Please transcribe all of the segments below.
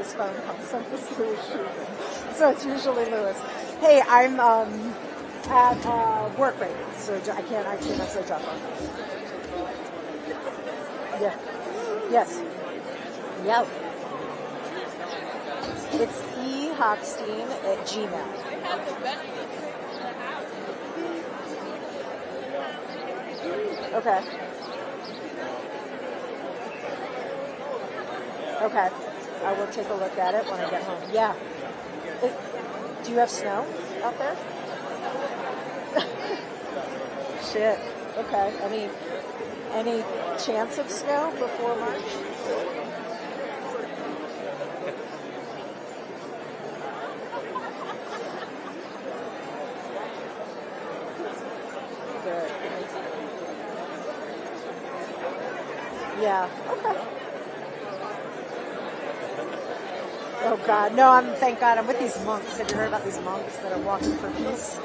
his phone comes up as Louis Schumann. So it's usually Louis. Hey, I'm at work right now, so I can't actually message up on. Yeah. Yes. Yep. It's ehockstein@gmail. Okay. Okay. I will take a look at it when I get home. Yeah. Do you have snow out there? Shit. Okay. Any chance of snow before March? Good. Yeah. Okay. Oh God, no! Thank God I'm with these monks. Have you heard about these monks that are walking for peace?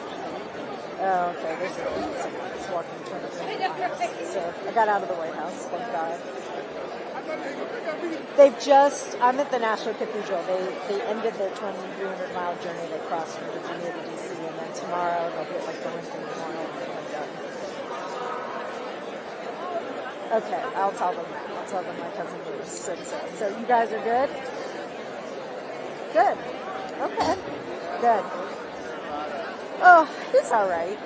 Oh, okay. There's some monks walking 23 miles. So I got out of the White House. Thank God. I'm at the National Cathedral. They ended their 2,300-mile journey. They crossed from Virginia to D.C. and then tomorrow they'll be at like the Lincoln Memorial. Okay, I'll tell them that. I'll tell them my cousin Bruce said so. So you guys are good? Good. Okay. Good. Oh, he's all right.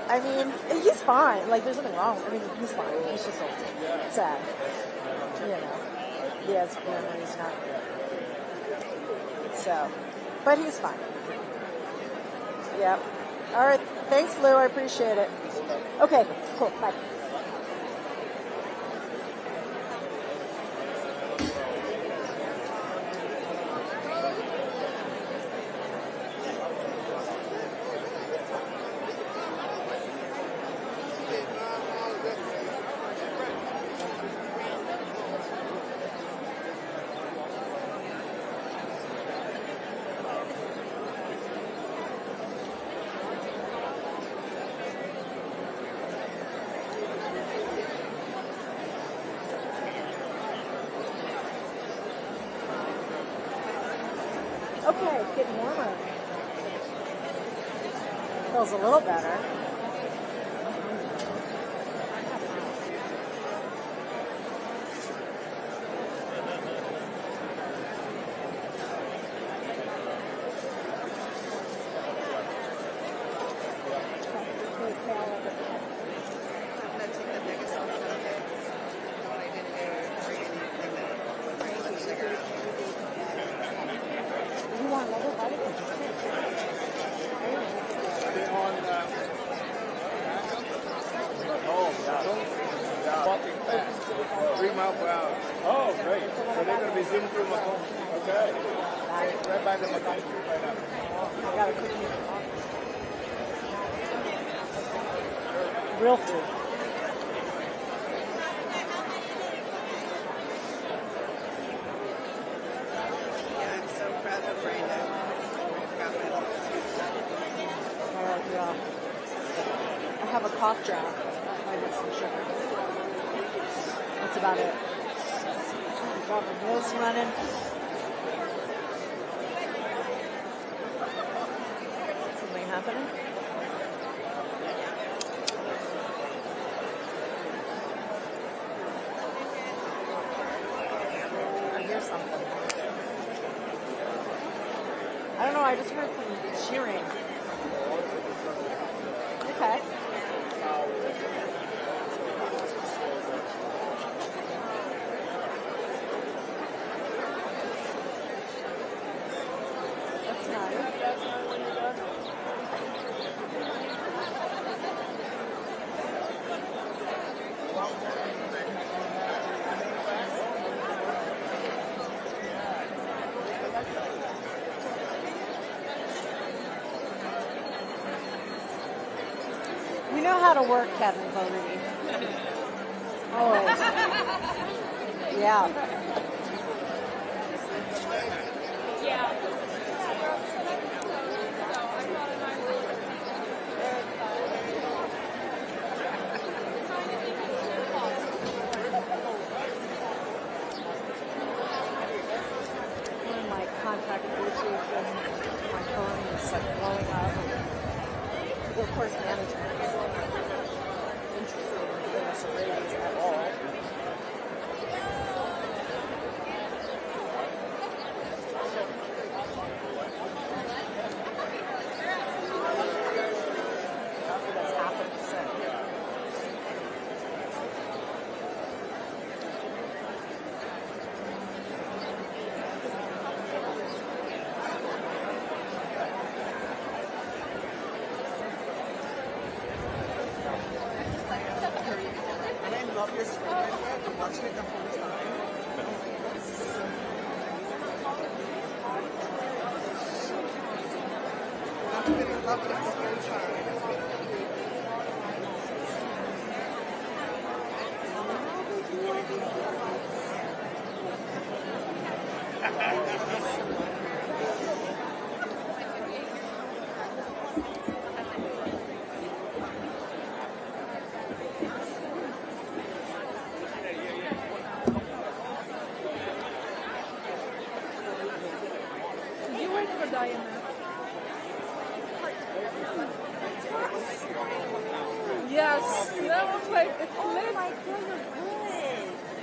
He's fine. Like, there's nothing wrong. He's fine. He's just old. Sad. He has family. He's not good. So, but he's fine. Yep. All right. Thanks, Lou. I appreciate it. Okay. Cool. Bye. Okay, it's getting warmer. Feels a little better. Real food. Yeah, I'm so proud of Brandon. Yeah. I have a cough drop. I get some sugar. That's about it. Got my nose running. Something happening? Something. I don't know, I just heard some cheering. Okay. That's nice. You know how to work, Kevin Fogarty. Always. Yeah. Yeah. Where am my contract negotiation, my phone is like blowing up. Of course, management is interested in giving us a raise at all. That's 0.5%. And I love your screen. I've been watching it the whole time. I've been loving it the whole time. Did you work for Diana? Yes, that was like it's Oh lit. my God, you're good.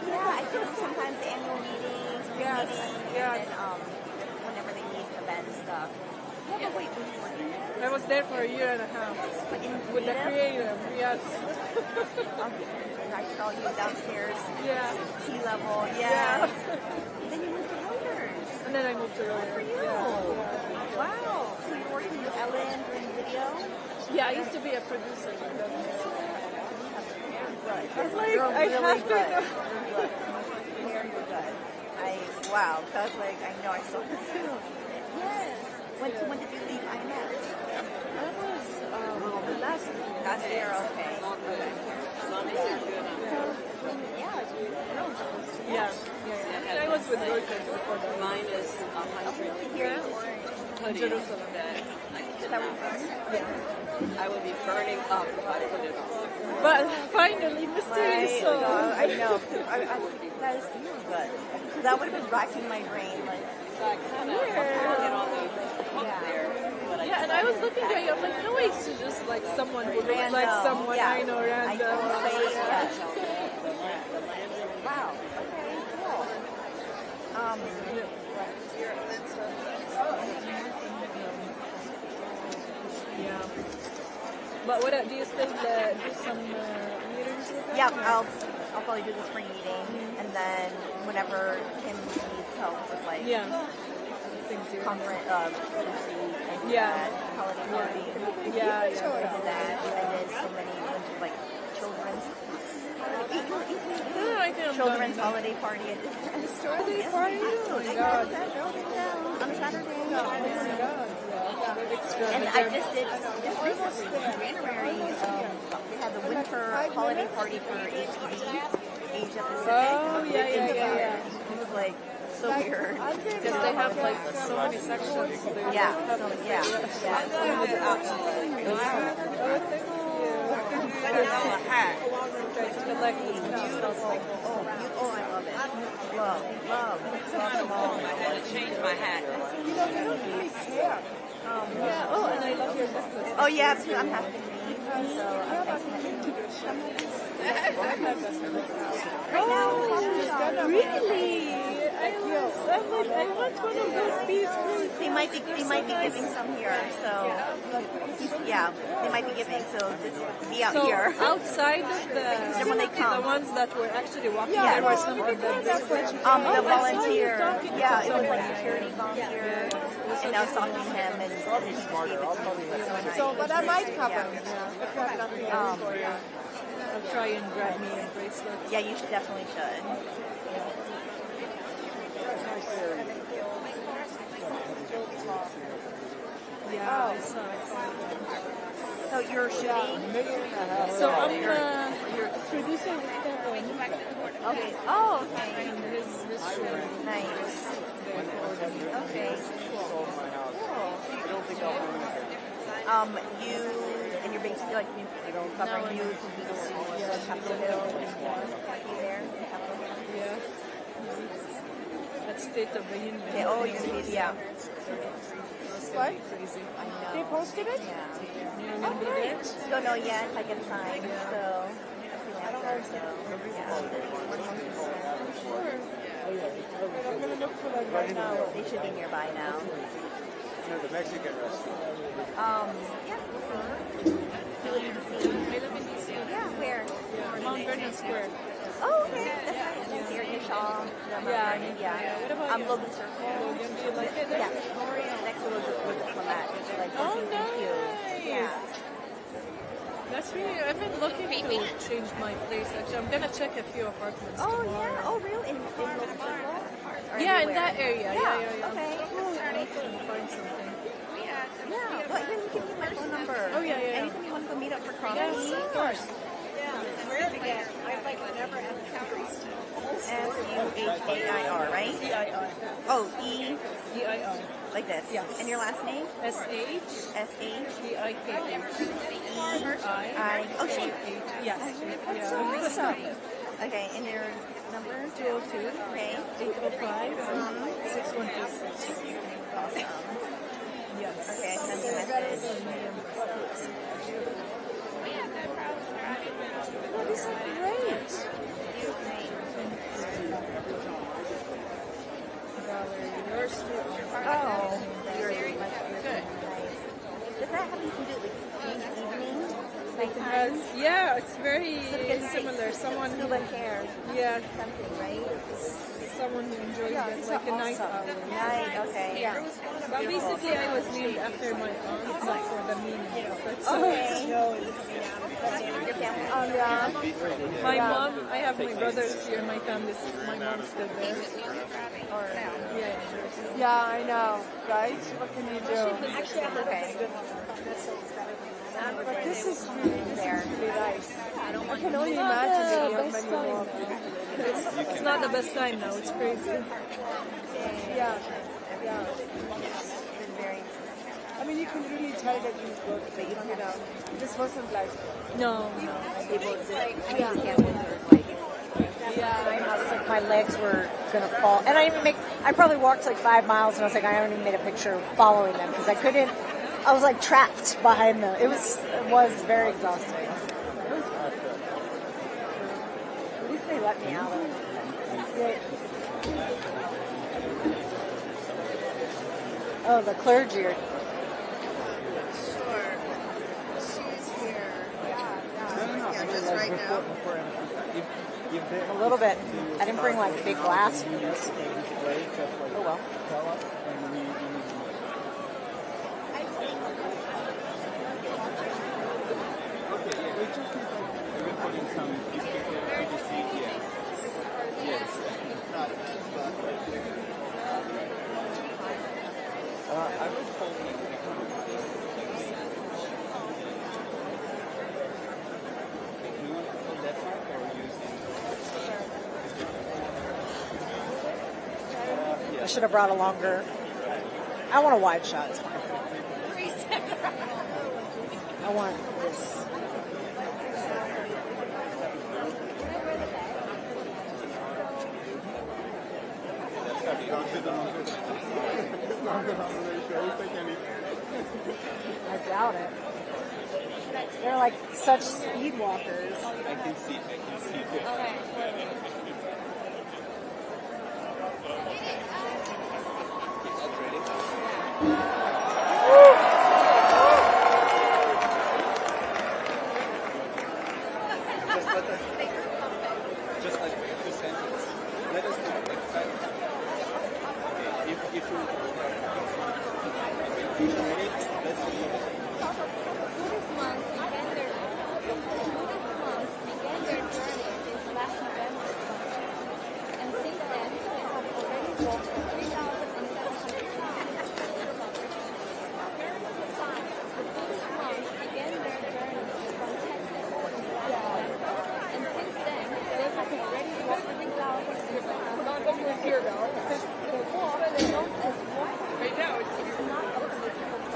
Yeah, I do sometimes the annual meetings, Yes, yes. and then whenever they need event stuff. Yeah, but wait, were you working there? I was there for a year and a half But in with the creative. Yes. I saw you downstairs, Yeah. sea level. Yeah. Yeah. Then you moved to Reuters. And then I moved to Reuters. For you. Yeah. Wow. So you're working with Ellen doing video? Yeah, I used to be a producer. Right. I was like, You're I really have to good. know. You're good. Very good. Wow. So I was like, I know I saw her too. Yes. When did you leave IMF? That was the last Last year, okay. Yeah. Yeah. I was with Reuters before that. Mine is 100 Here In Jerusalem. that I will be burning up if I put it on. But finally, mystery Right. soul. I know. That is good. That would have been racking my brain. Like, So I kind of put it on the hook there. But I Yeah, and I was looking at you, I'm like, no, it's just like someone who looks like Random, someone yeah. I know, random. I know face, yes. the land Wow. Okay. Cool. Yeah. But what do you still do some meetings with them? Yeah, I'll probably do the spring meeting, and then whenever Kim needs help with like Yeah. Things here. conference, and Yeah. holiday party, Yeah, I yeah. did that. I did so many bunch of like children's. Oh, I think I'm Children's done. holiday party at the store. Holiday party? Oh my God. On Saturday. Oh my God. Yeah. And I just did just recently in January. They had the winter holiday party for APD, Asia Pacific. Oh, yeah. It was like so weird. Because they have like so many sections. They Yeah. have So, like, yeah. Like, Beautiful. Oh, I love it. Love them all. I had to change my hat. yeah, oh, and I love your business. Oh yeah, I'm happy to meet. So right now, Really? I want one of those pieces. they might be giving some here. So yeah, they might be giving. So just be out So here. outside of the when they come. the ones that were actually walking, Yeah. there were some of them. The volunteer. Yeah, it was like security volunteer. And I was talking to him, and he smarter. So, but I might cover. I'll try and grab me a bracelet. Yeah, you definitely should. Yeah, I saw it. So you're shooting? So I'm producing with Kevin. Okay. Oh, okay. And his show. Nice. Okay. Cool. You and you're basically like covering you from BBC, Capitol Hill, and you there, Capitol Hill. Yeah. at State of the Union. Okay, oh, you're gonna be, yeah. What? Crazy. I know. They posted it? Yeah. You're gonna be there? Don't know yet if I get signed, so. I don't know. So, I'm gonna look for that right now. they should be nearby now. The Mexican restaurant. Yeah. I live in DC. Yeah, where? Mount Vernon Square. Oh, okay. That's nice. Here you saw the Mount Yeah, Vernon, yeah. What about you? Logan Circle. Logan, do you like it? Yeah. Next to the diplomat. Like, Oh, thank you. nice. Yeah. That's really, I've been looking to change my place. Actually, I'm gonna check a few apartments Oh, tomorrow. yeah. Oh, really? In Logan Circle? Or Yeah, in everywhere? that area. Yeah. Okay. Find something. Yeah. Well, here, you can give my phone number. Oh, yeah. Anytime you want to go meet up for coffee. Yes, of course. S-U-H-A-I-R, right? C-I-R. Oh, E, D-I-R. like this. Yes. And your last name? S-H. S-H. D-I-K-H. I. Oh, she. Yes. Yeah. Awesome. Okay, and your number? 202. Okay. 805. 6126. Awesome. Yes. Okay, send me a message. Oh, these are great. Valerie, yours too. Oh, very Good. nice. Does that have you can do it like evening? Nighttime? Yeah, it's very similar. Someone Still who, in care. yeah, Something, right? someone who enjoys Yeah, it these like a are night awesome. owl. Night, okay. Yeah. But basically, I was named after my aunt, not for the meaning of it. So Okay. No, Your family? yeah. my mom, I have my brothers here, my family's, my mom's still there. Or, Yeah. Yeah, I know, right? What can you do? okay. But this is really, There. really nice. I can only imagine the young men you walk. It's not the best time now, it's crazy. Yeah, yeah. Very. I mean, you can really tell that he's good, but you know, this wasn't like, No. yeah, I was like, my legs were gonna fall, and I probably walked like 5 miles, and I was like, I haven't even made a picture following them because I couldn't. I was like trapped behind them. It was very exhausting. At least they let me out. Yeah. Oh, the clergy are. A little bit. I didn't bring like big glass for this. Oh well. I should have brought a longer. I want a wide shot. It's fine. I want this. I doubt it. They're like such speed walkers. I can see Just like the sentence. Let us know exactly. If you ready, let's do it. Buddhist monks began their journey since last November, and since then they have already walked 3,700 kilometers. The Buddhist monks began their journey from Texas, and since then they have already walked 3,700 kilometers. The walk, known as walking, is not a difficult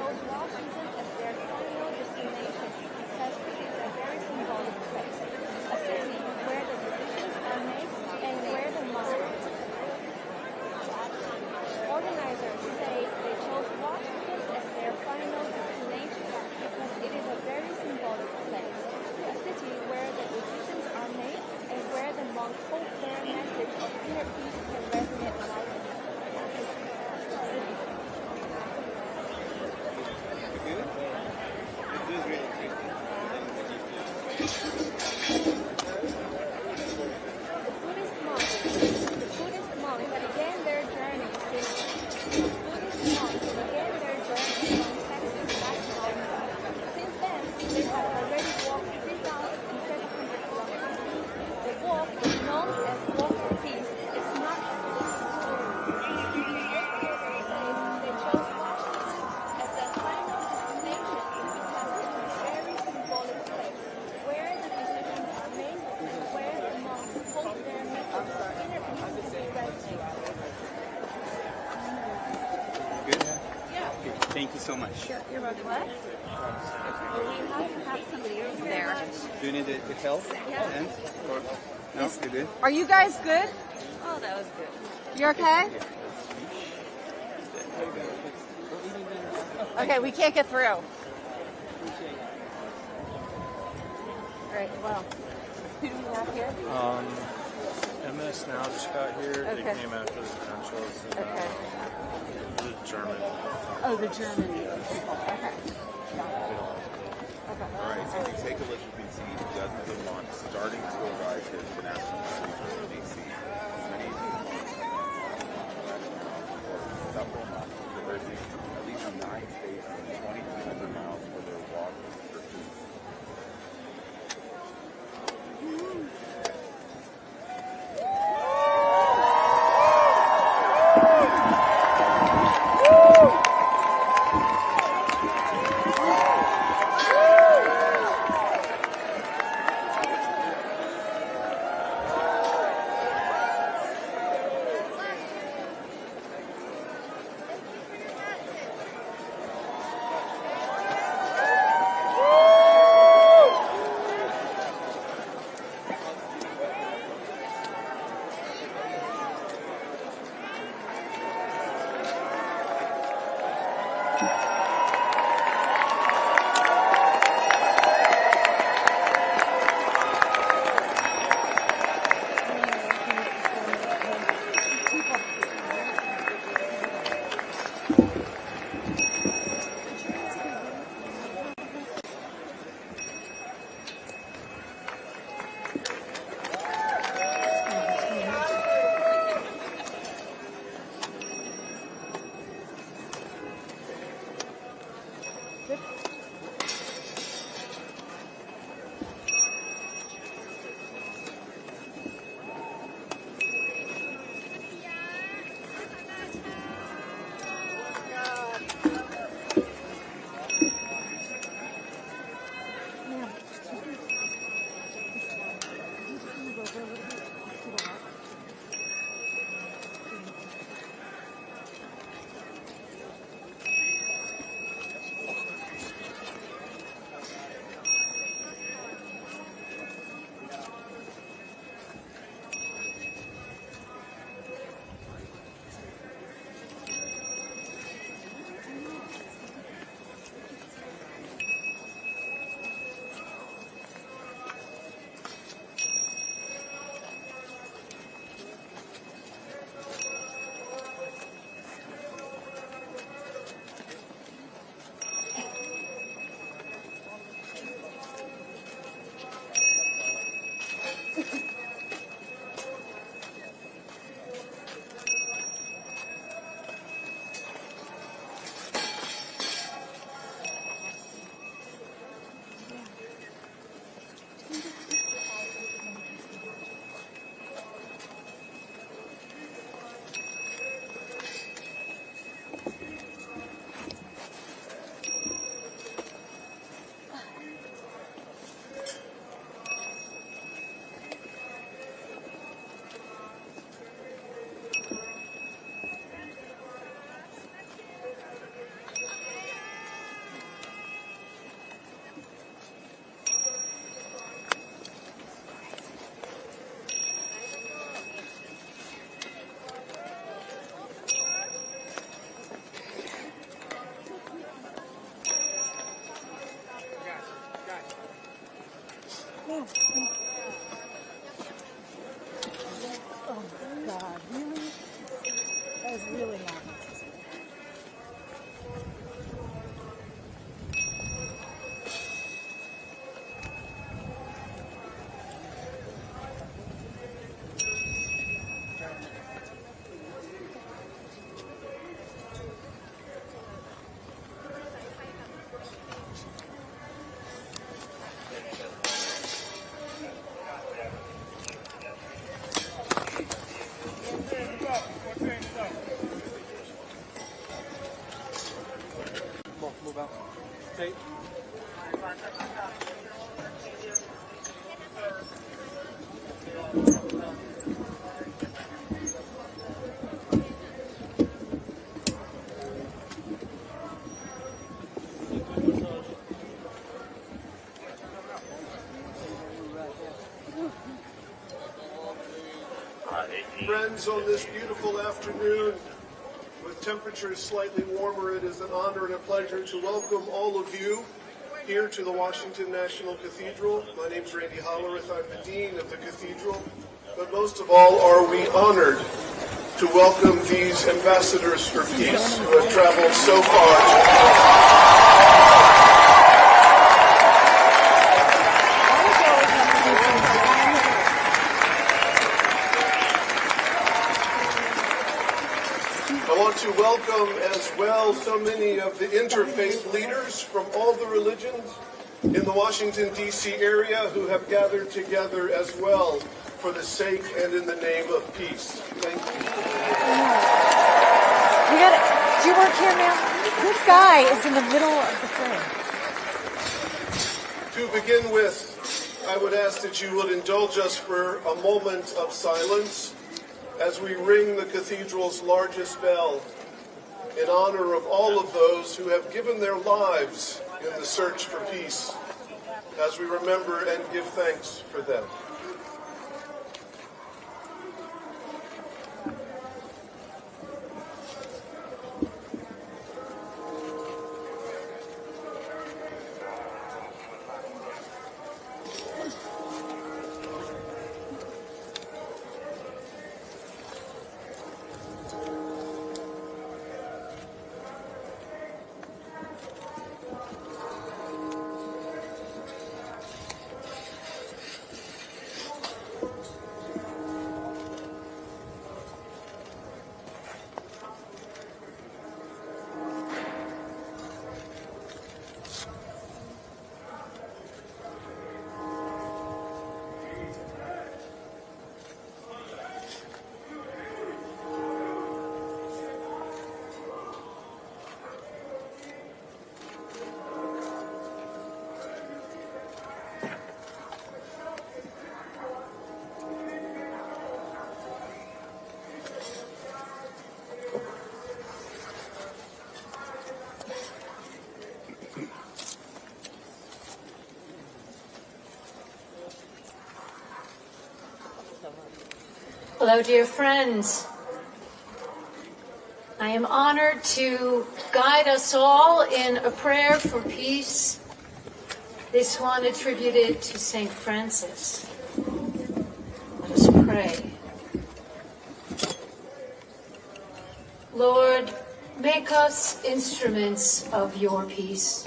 chose Washington as their final destination because it is a very symbolic place, a city where the decisions are made and where the money. Organizers say they chose Washington as their final destination because it is a very symbolic place, a city where the decisions are made and where the monks hope their message of inner peace can resonate loudly. Good? It is really tricky. The Buddhist monks began their journey from Texas back to London. Since then, they have already walked 3,700 kilometers. The walk is known as Walk for Peace. It's not they chose Washington as their final destination because it's a very symbolic place where the decisions are made and where the monks hold their message of inner peace to resonate. Good? Yeah. Okay, thank you so much. You're welcome. What? We have somebody over there. Do you need the help? Yeah. And? Or, no? You good? Are you guys good? Oh, that was good. You're okay? Okay, we can't get through. All right, well, who do we have here? MS now just got here. Okay. They came after the credentials. And, Okay. the German. Oh, the German people. Okay. All right, so if you take a look, you can see dozens of monks starting to arrive here at the National Cathedral in D.C. Many of these monks for several months, traversing at least 9 states and 2,200 miles for their walk for peace. Friends, on this beautiful afternoon, with temperatures slightly warmer, it is an honor and a pleasure to welcome all of you here to the Washington National Cathedral. My name is Randy Hollerith. I'm the Dean of the Cathedral. But most of all, are we honored to welcome these ambassadors for peace who have traveled so far to welcome as well so many of the interfaith leaders from all the religions in the Washington, D.C. area who have gathered together as well for the sake and in the name of peace. Thank you. You got it. Do you work here now? This guy is in the middle of the frame. To begin with, I would ask that you would indulge us for a moment of silence as we ring the cathedral's largest bell in honor of all of those who have given their lives in the search for peace, as we remember and give thanks for them. Hello, dear friends. I am honored to guide us all in a prayer for peace, this one attributed to St. Francis. Let us pray. Lord, make us instruments of your peace.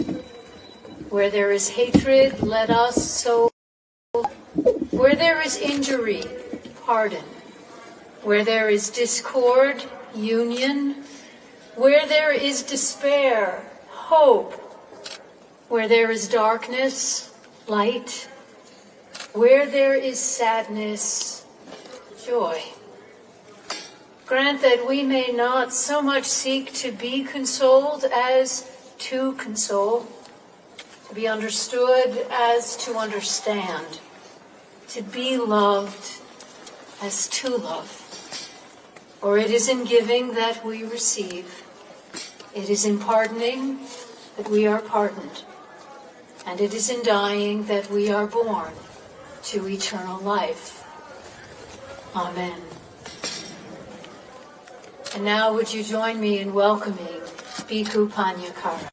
Where there is hatred, let us sow. Where there is injury, pardon. Where there is discord, union. Where there is despair, hope. Where there is darkness, light. Where there is sadness, joy. Grant that we may not so much seek to be consoled as to console, to be understood as to understand, to be loved as to love. For it is in giving that we receive. It is in pardoning that we are pardoned. And it is in dying that we are born to eternal life. Amen. And now would you join me in welcoming Bhikkhu Panyakara.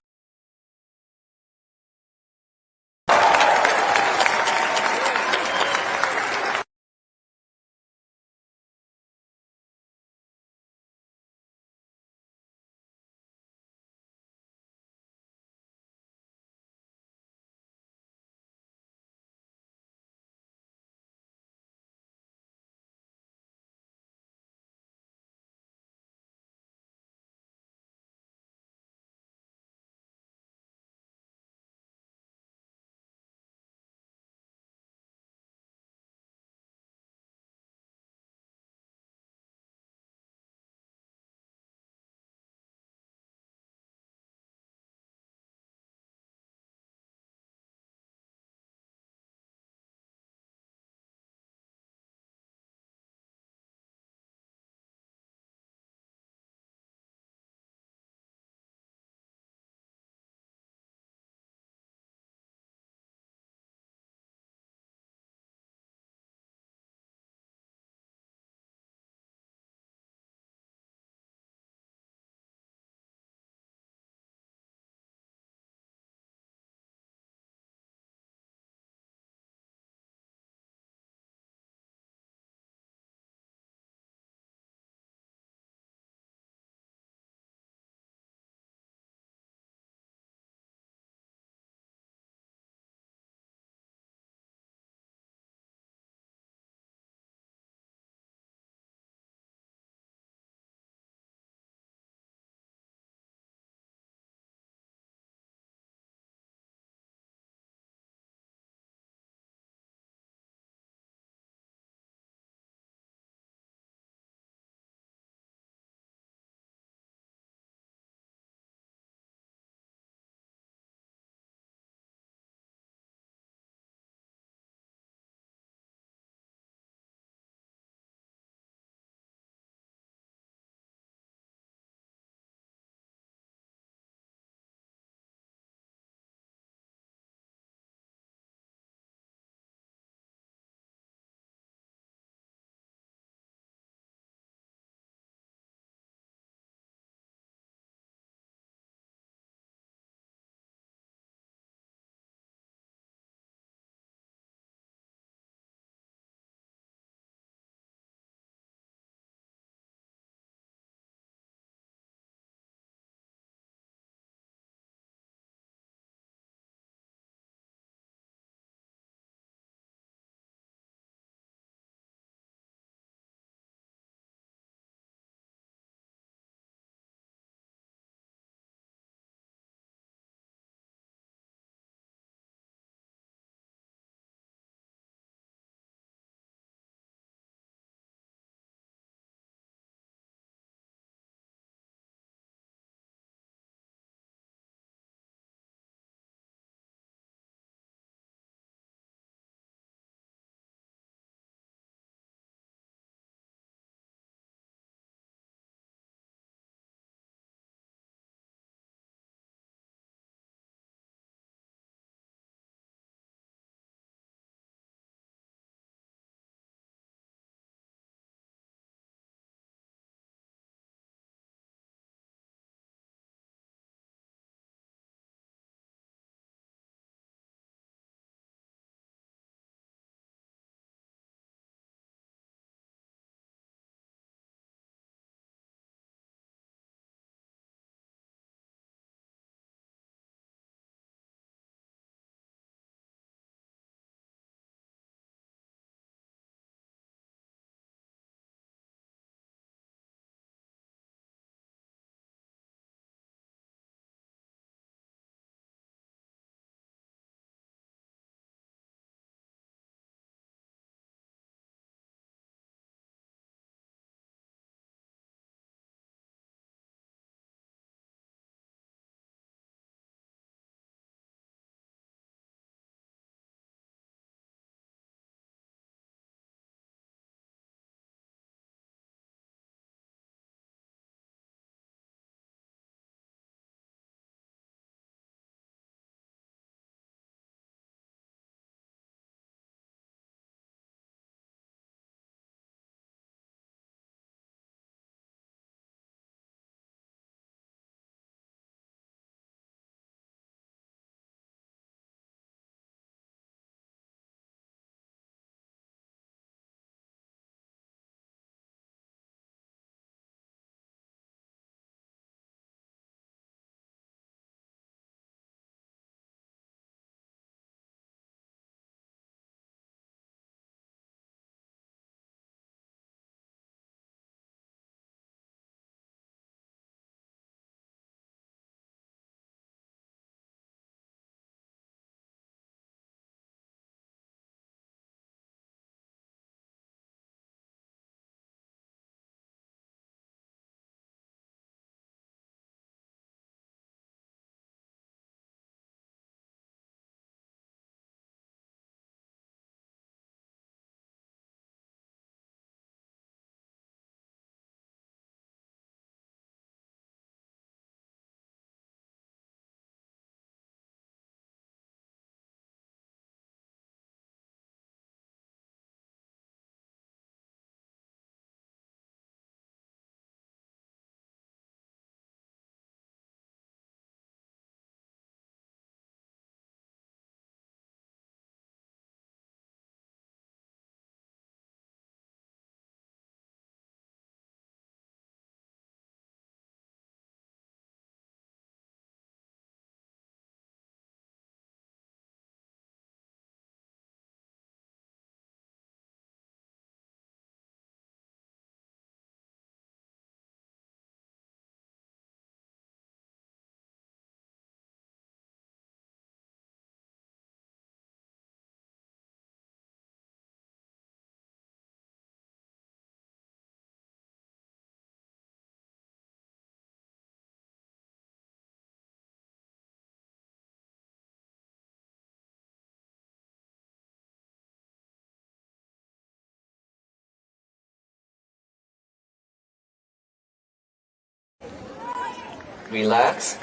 relax.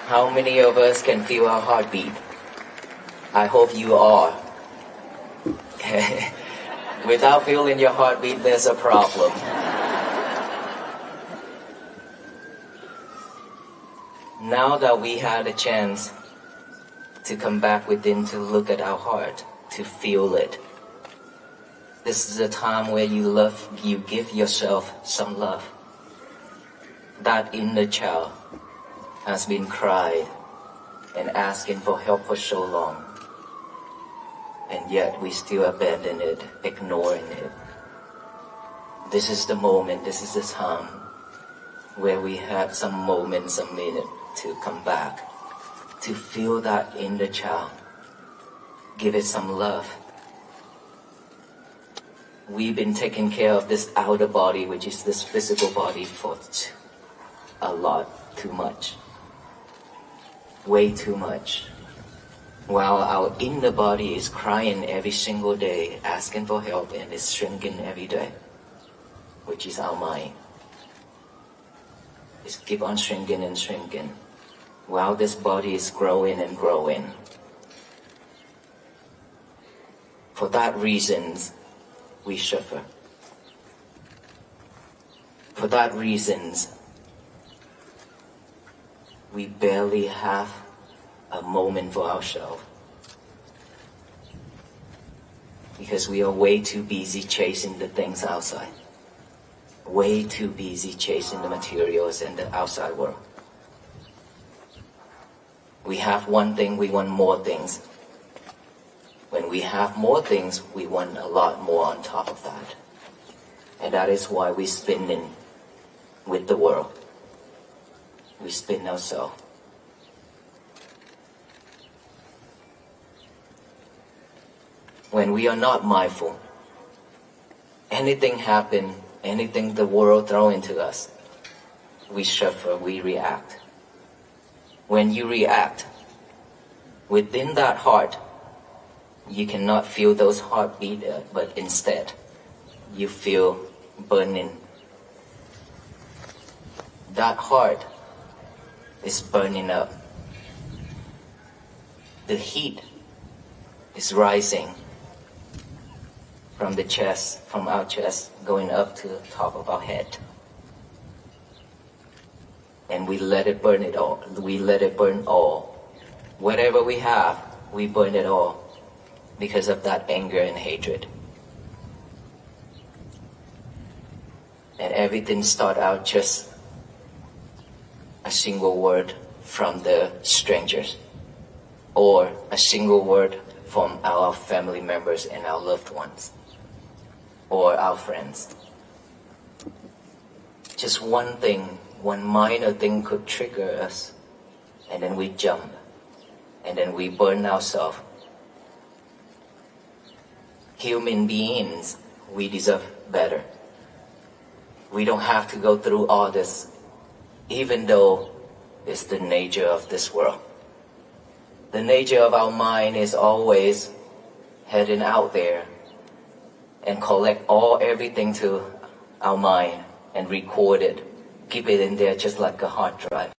How many of us can feel our heartbeat? I hope you are. Without feeling your heartbeat, there's a problem. Now that we had a chance to come back within to look at our heart, to feel it, this is a time where you give yourself some love. That inner child has been cried and asking for help for so long, and yet we still abandon it, ignoring it. This is the moment, this is the time where we had some moments, a minute to come back, to feel that inner child, give it some love. We've been taking care of this outer body, which is this physical body, for a lot too much. Way too much. While our inner body is crying every single day, asking for help, and is shrinking every day, which is our mind. It's keep on shrinking and shrinking, while this body is growing and growing. For that reason, we suffer. For that reason, we barely have a moment for ourselves, because we are way too busy chasing the things outside, way too busy chasing the materials and the outside world. We have one thing, we want more things. When we have more things, we want a lot more on top of that. And that is why we spin with the world. We spin ourselves. When we are not mindful, anything happen, anything the world throw into us, we suffer, we react. When you react, within that heart, you cannot feel those heartbeat, but instead, you feel burning. That heart is burning up. The heat is rising from the chest, from our chest, going up to the top of our head. And we let it burn it all. We let it burn all. Whatever we have, we burn it all because of that anger and hatred. And everything start out just a single word from the strangers, or a single word from our family members and our loved ones, or our friends. Just one thing, one minor thing could trigger us, and then we jump, and then we burn ourselves. Human beings, we deserve better. We don't have to go through all this, even though it's the nature of this world. The nature of our mind is always heading out there and collect everything to our mind and record it, keep it in there just like a hard drive.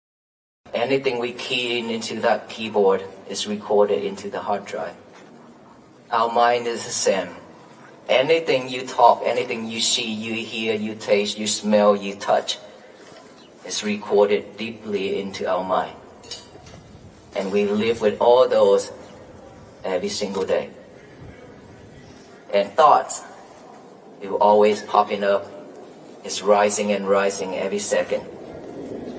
Anything we key into that keyboard is recorded into the hard drive. Our mind is the same. Anything you talk, anything you see, you hear, you taste, you smell, you touch, is recorded deeply into our mind. And we live with all those every single day. And thoughts, it always popping up. It's rising and rising every second.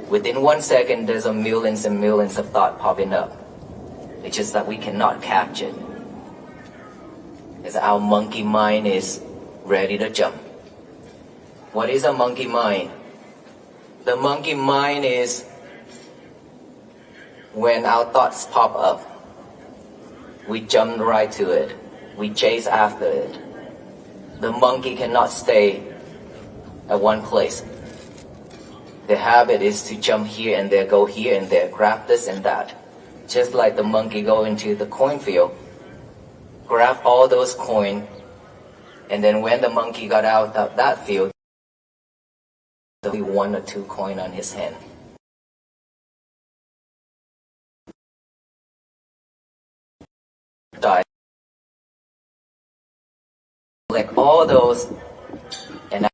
Within 1 second, there's millions and millions of thoughts popping up. It's just that we cannot capture it. Because our monkey mind is ready to jump. What is a monkey mind? The monkey mind is when our thoughts pop up, we jump right to it. We chase after it. The monkey cannot stay at one place. The habit is to jump here and there, go here and there, grab this and that. Just like the monkey go into the coin field, grab all those coins, and then when the monkey got out of that field, only 1 or 2 coin on his hand. Died. Like all those, and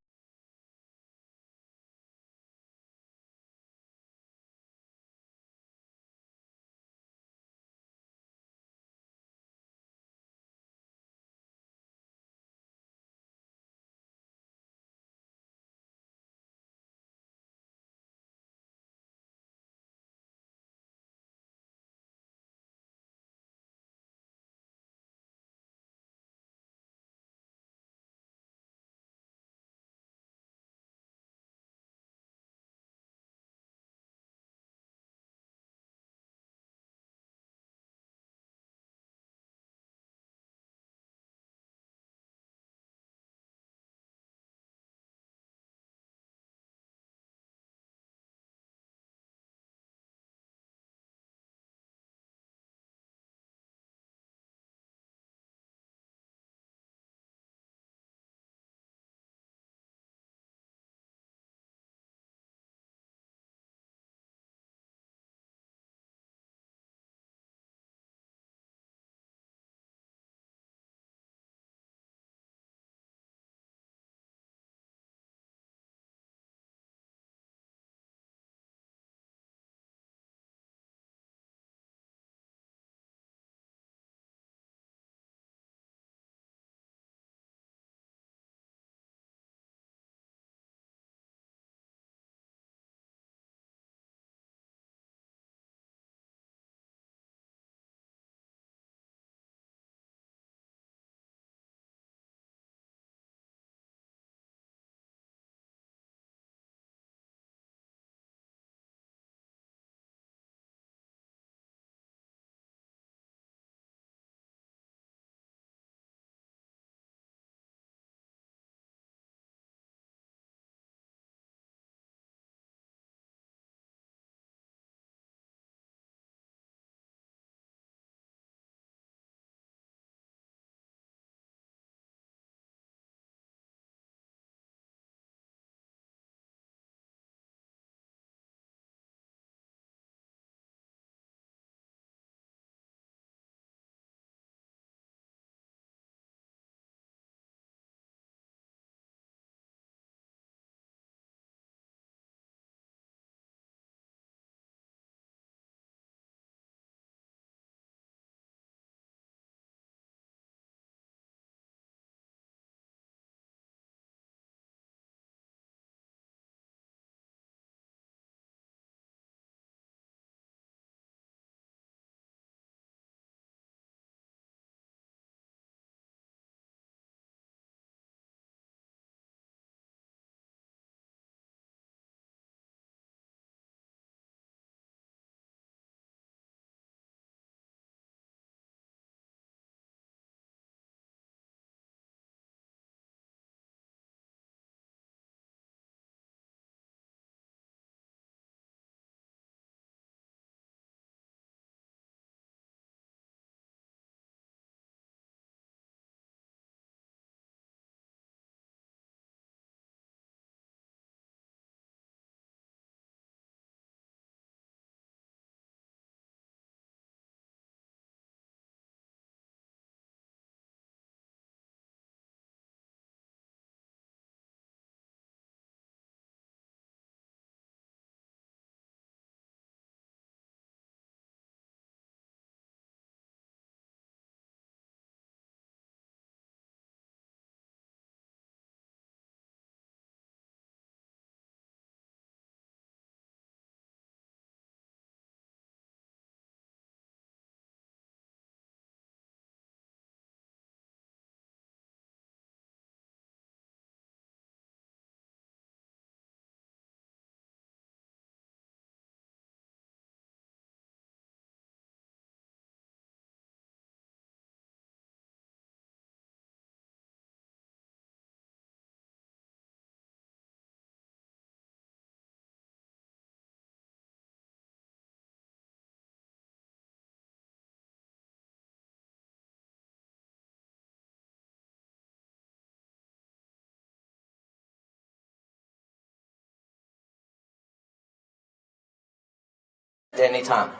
any time.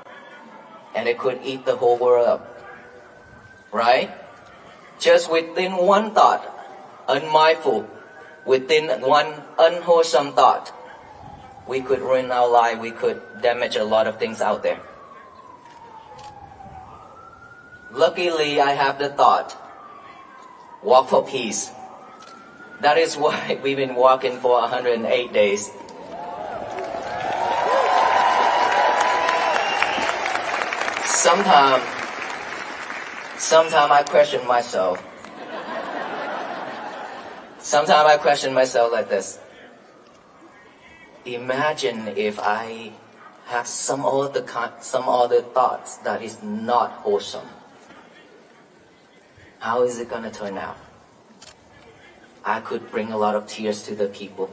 And it could eat the whole world up. Right? Just within one thought, unmindful, within one unwholesome thought, we could ruin our life, we could damage a lot of things out there. Luckily, I have the thought, walk for peace. That is why we've been walking for 108 days. Sometimes I question myself. Sometimes I question myself like this. Imagine if I have some other thoughts that is not wholesome. How is it going to turn out? I could bring a lot of tears to the people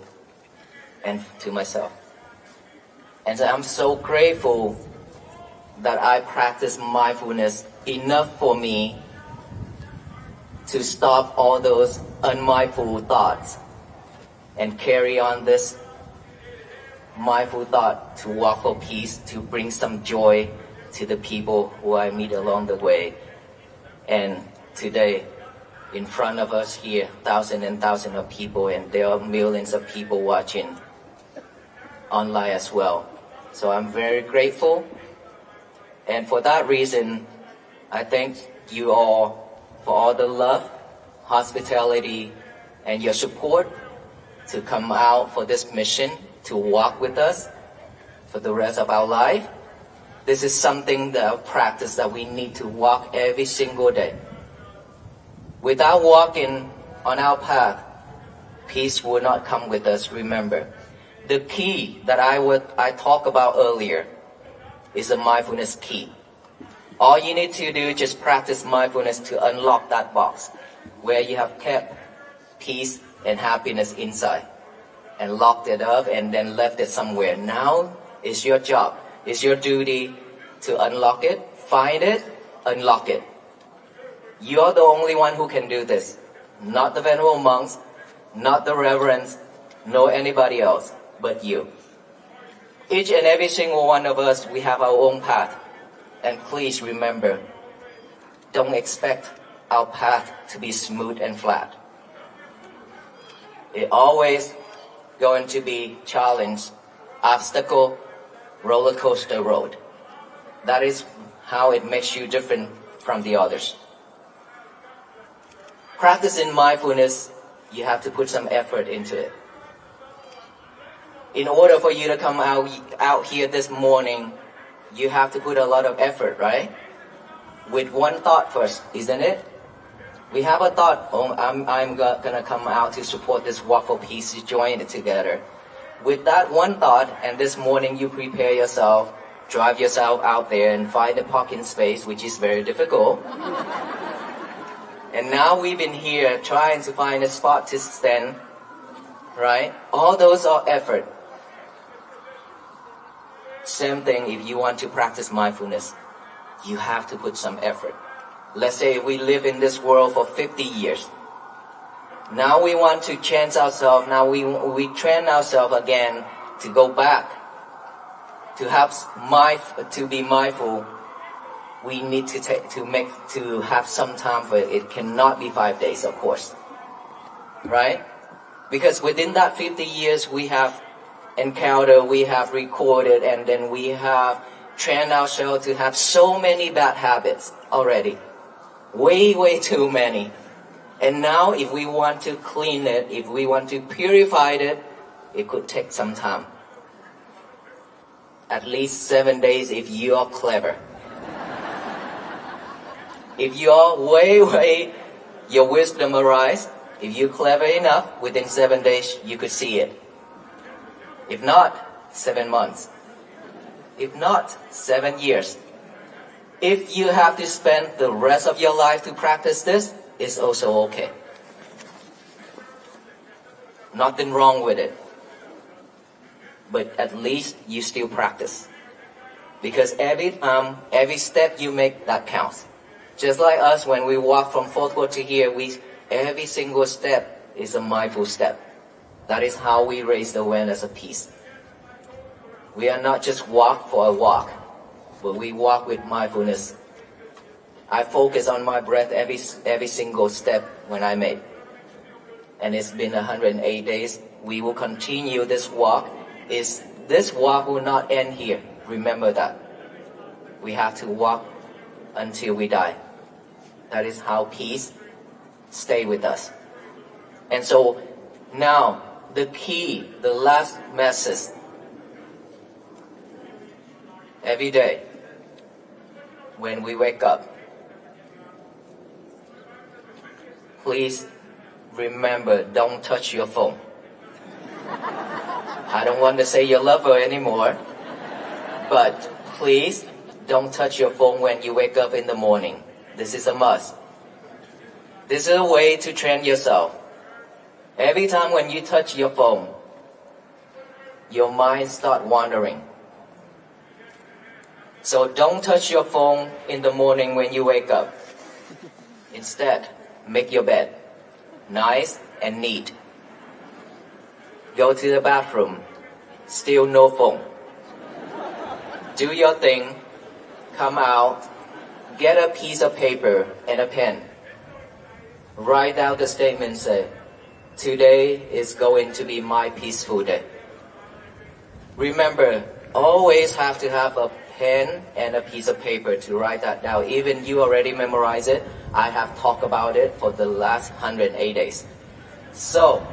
and to myself. And so I'm so grateful that I practice mindfulness enough for me to stop all those unmindful thoughts and carry on this mindful thought to walk for peace, to bring some joy to the people who I meet along the way. And today, in front of us here, thousands and thousands of people, and there are millions of people watching online as well. So I'm very grateful. And for that reason, I thank you all for all the love, hospitality, and your support to come out for this mission, to walk with us for the rest of our life. This is something that a practice that we need to walk every single day. Without walking on our path, peace will not come with us. Remember, the key that I talked about earlier is a mindfulness key. All you need to do is just practice mindfulness to unlock that box where you have kept peace and happiness inside and locked it up and then left it somewhere. Now it's your job, it's your duty to unlock it, find it, unlock it. You're the only one who can do this. Not the venerable monks, not the reverends, nor anybody else, but you. Each and every single one of us, we have our own path. And please remember, don't expect our path to be smooth and flat. It's always going to be challenge, obstacle, roller coaster road. That is how it makes you different from the others. Practicing mindfulness, you have to put some effort into it. In order for you to come out here this morning, you have to put a lot of effort, right? With one thought first, isn't it? We have a thought, I'm gonna come out to support this walk for peace, to join it together. With that one thought, and this morning you prepare yourself, drive yourself out there and find a parking space, which is very difficult. And now we've been here trying to find a spot to stand, right? All those are effort. Same thing if you want to practice mindfulness. You have to put some effort. Let's say we live in this world for 50 years. Now we want to change ourselves. Now we train ourselves again to go back, to be mindful. We need to have some time for it. It cannot be 5 days, of course, right? Because within that 50 years, we have encountered, we have recorded, and then we have trained ourselves to have so many bad habits already. Way too many. And now if we want to clean it, if we want to purify it, it could take some time. At least 7 days if you are clever. If you are your wisdom arise, if you're clever enough, within 7 days you could see it. If not, 7 months. If not, 7 years. If you have to spend the rest of your life to practice this, it's also okay. Nothing wrong with it. But at least you still practice. Because every step you make, that counts. Just like us, when we walk from fourth court to here, every single step is a mindful step. That is how we raise the awareness of peace. We are not just walk for a walk. but we walk with mindfulness. I focus on my breath every single step when I make. And it's been 108 days. We will continue this walk. This walk will not end here. Remember that. We have to walk until we die. That is how peace stay with us. And so now the key, the last message. Every day when we wake up, please remember, don't touch your phone. I don't want to say your lover anymore, but please don't touch your phone when you wake up in the morning. This is a must. This is a way to train yourself. Every time when you touch your phone, your mind starts wandering. So don't touch your phone in the morning when you wake up. Instead, make your bed nice and neat. Go to the bathroom, still no phone. Do your thing, come out, get a piece of paper and a pen. Write out the statement, say, today is going to be my peaceful day. Remember, always have to have a pen and a piece of paper to write that down. Even you already memorize it, I have talked about it for the last 108 days. So,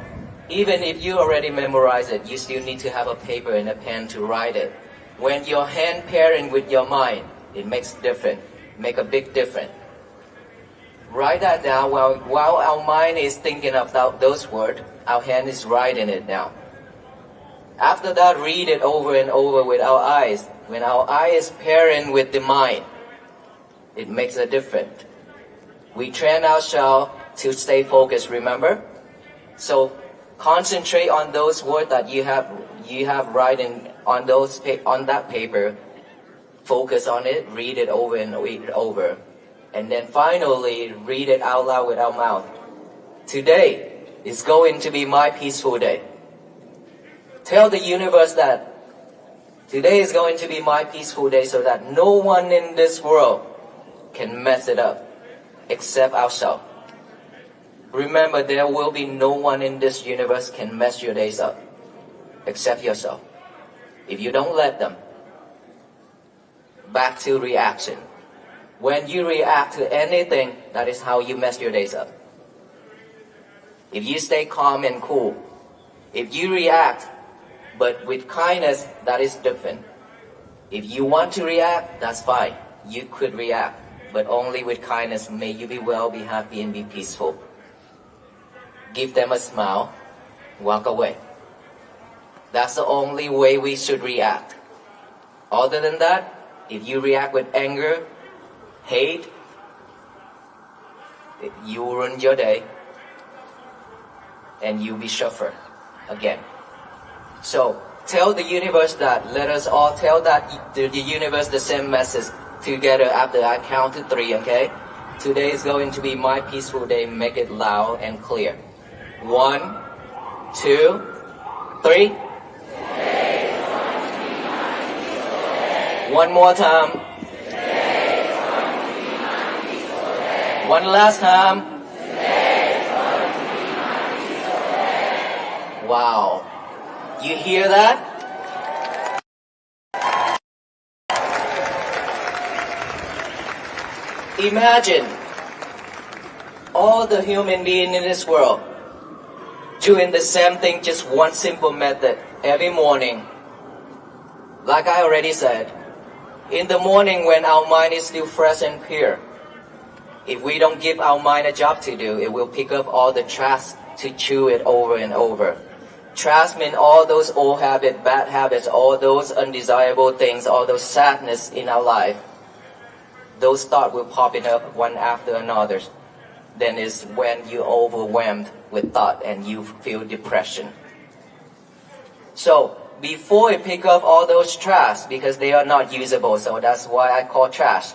even if you already memorize it, you still need to have a paper and a pen to write it. When your hand pairing with your mind, it makes a big difference. Write that down while our mind is thinking of those words, our hand is writing it down. After that, read it over and over with our eyes. When our eye is pairing with the mind, it makes a difference. We train ourselves to stay focused, remember? So concentrate on those words that you have writing on that paper. Focus on it, read it over and read it over. And then finally, read it out loud with our mouth. Today is going to be my peaceful day. Tell the universe that today is going to be my peaceful day so that no one in this world can mess it up except ourselves. Remember, there will be no one in this universe can mess your days up except yourself. If you don't let them. Back to reaction. When you react to anything, that is how you mess your days up. If you stay calm and cool, if you react, but with kindness, that is different. If you want to react, that's fine. You could react, but only with kindness. May you be well, be happy, and be peaceful. Give them a smile, walk away. That's the only way we should react. Other than that, if you react with anger, hate, you ruin your day and you'll be suffer again. So tell the universe that. Let us all tell that the universe the same message together after I count to 3, okay? Today is going to be my peaceful day. Make it loud and clear. 1, 2, 3. One more time. One last time. Wow. You hear that? Imagine all the human beings in this world doing the same thing, just one simple method every morning. Like I already said, in the morning when our mind is still fresh and pure, if we don't give our mind a job to do, it will pick up all the trash to chew it over and over. Trash means all those old habits, bad habits, all those undesirable things, all those sadness in our life. Those thoughts will popping up one after another. Then is when you're overwhelmed with thought and you feel depression. So before we pick up all those trash, because they are not usable, so that's why I call trash.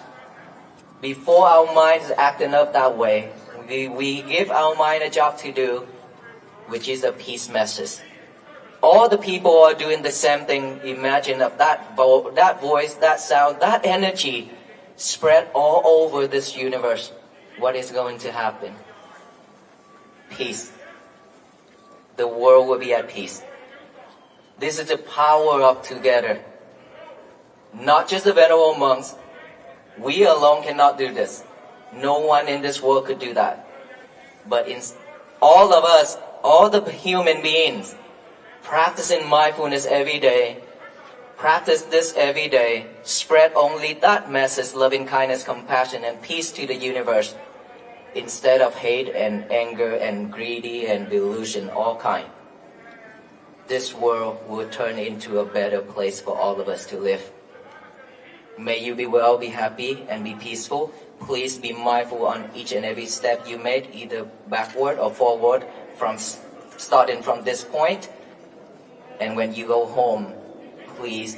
Before our mind is acting up that way, we give our mind a job to do, which is a peace message. all the people are doing the same thing. Imagine of that voice, that sound, that energy spread all over this universe. What is going to happen? Peace. The world will be at peace. This is the power of together. Not just the venerable monks. We alone cannot do this. No one in this world could do that. But in all of us, all the human beings, practicing mindfulness every day, practice this every day, spread only that message, loving kindness, compassion, and peace to the universe, instead of hate and anger and greedy and delusion, all kind. This world will turn into a better place for all of us to live. May you be well, be happy, and be peaceful. Please be mindful on each and every step you made, either backward or forward, starting from this point. And when you go home, please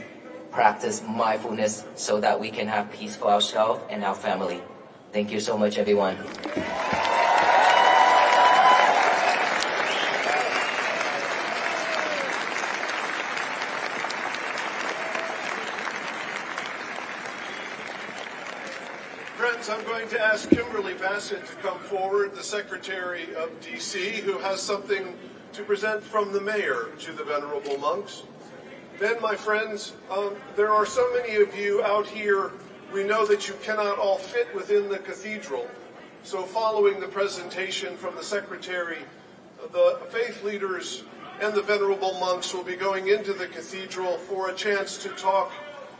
practice mindfulness so that we can have peace for ourselves and our family. Thank you so much, everyone. Friends, I'm going to ask Kimberly Bassett to come forward, the Secretary of DC, who has something to present from the mayor to the venerable monks. Then, my friends, there are so many of you out here. We know that you cannot all fit within the cathedral. So following the presentation from the Secretary, the faith leaders and the venerable monks will be going into the cathedral for a chance to talk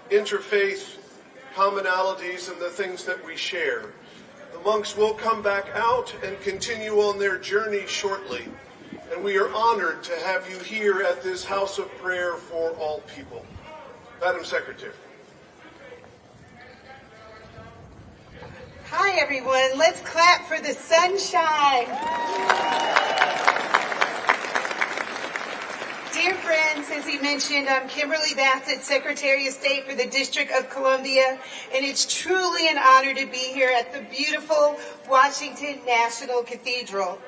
interfaith commonalities and the things that we share. The monks will come back out and continue on their journey shortly. And we are honored to have you here at this house of prayer for all people. Madam Secretary. Hi, everyone. Let's clap for the sunshine. Dear friends, as he mentioned, I'm Kimberly Bassett, Secretary of State for the District of Columbia, and it's truly an honor to be here at the beautiful Washington National Cathedral.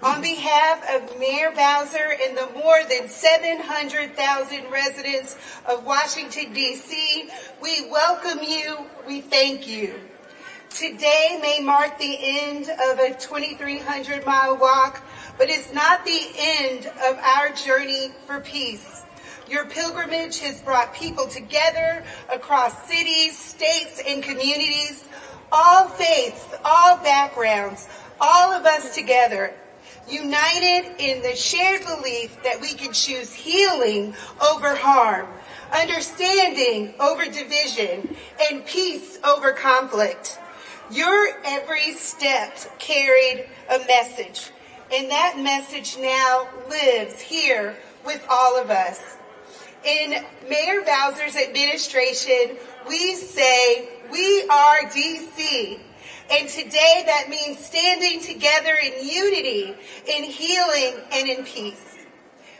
On behalf of Mayor Bowser and the more than 700,000 residents of Washington, D.C., we welcome you, we thank you. Today may mark the end of a 2,300-mile walk, but it's not the end of our journey for peace. Your pilgrimage has brought people together across cities, states, and communities, all faiths, all backgrounds, all of us together, united in the shared belief that we can choose healing over harm, understanding over division, and peace over conflict. Your every step carried a message, and that message now lives here with all of us. In Mayor Bowser's administration, we say, we are DC. And today that means standing together in unity, in healing, and in peace.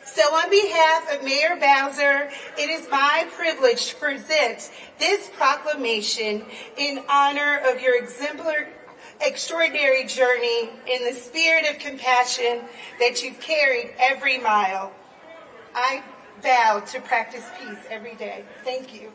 So on behalf of Mayor Bowser, it is my privilege to present this proclamation in honor of your extraordinary journey in the spirit of compassion that you've carried every mile. I vow to practice peace every day. Thank you.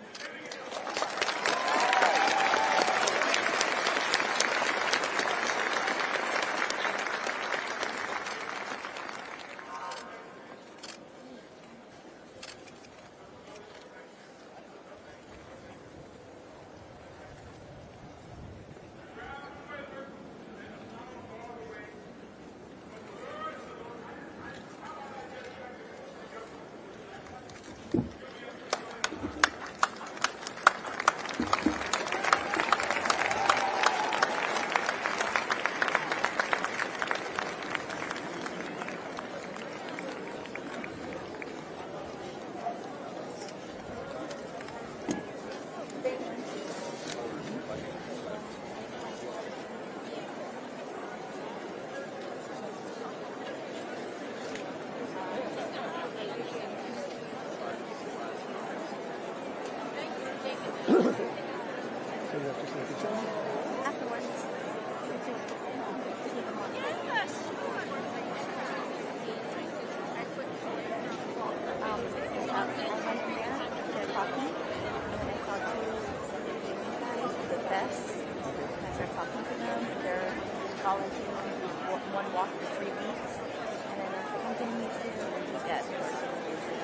US. And I started talking to them. They're in college. One walk for 3 weeks. And then I was like, I'm going to meet you. And then he got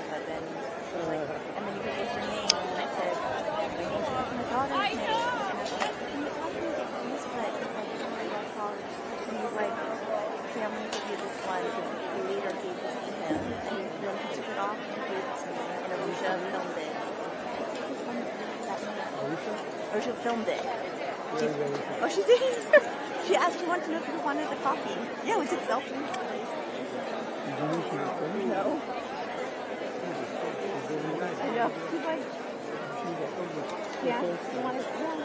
but then she was like, and then you could get your name. And I said, my name's my daughter's name. And I was like, can you help me get this? But he's like, oh my God, college. And he's like, okay, I'm going to give you this one. He later gave this to him. And then he took it off and he gave it to me. And Arusha filmed it. Arusha filmed it. Oh, she did? She asked, she wanted to know if you wanted the coffee. Yeah, we took selfies. No. I know. She's like, yeah, you want it? Yeah.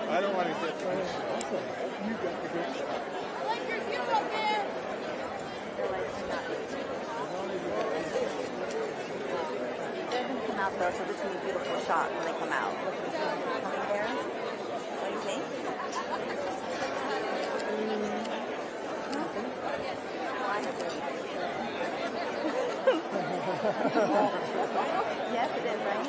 I don't want to get finished. You got the good shot. I like your gift up there. They're like, not. They're going to come out though, so this is a beautiful shot when they come out. Look at this one coming there. What do you think? Yes, it is, right?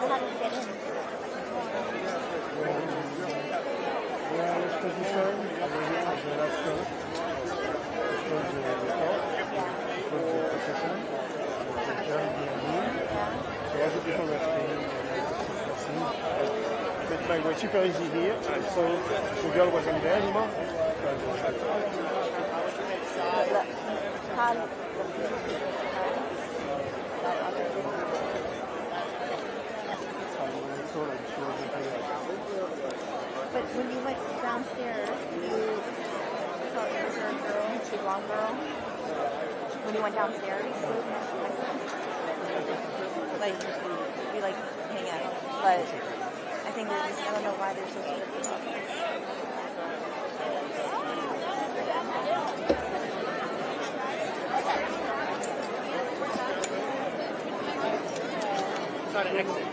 How do you get in? Like we're super easy here, so the girl wasn't there anymore. But when you went downstairs, you saw was there a girl, a blonde girl? When you went downstairs, like we like hang out, but I think they're just, I don't know why they're so strict about this. Try to exit.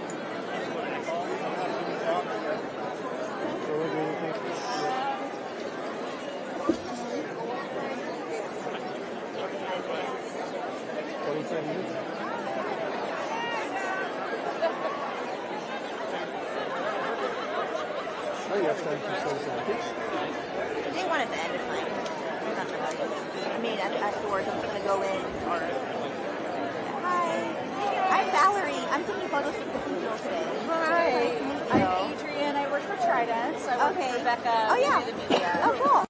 They wanted to end it like, I mean, afterwards, I'm going to go in or. Hi. I'm Valerie. I'm taking photos of the cathedral today. Hi. Nice to meet you. I'm Adrian. I work for Trident. So I work Okay. with Rebecca. Oh, yeah. We do the media. Oh, cool.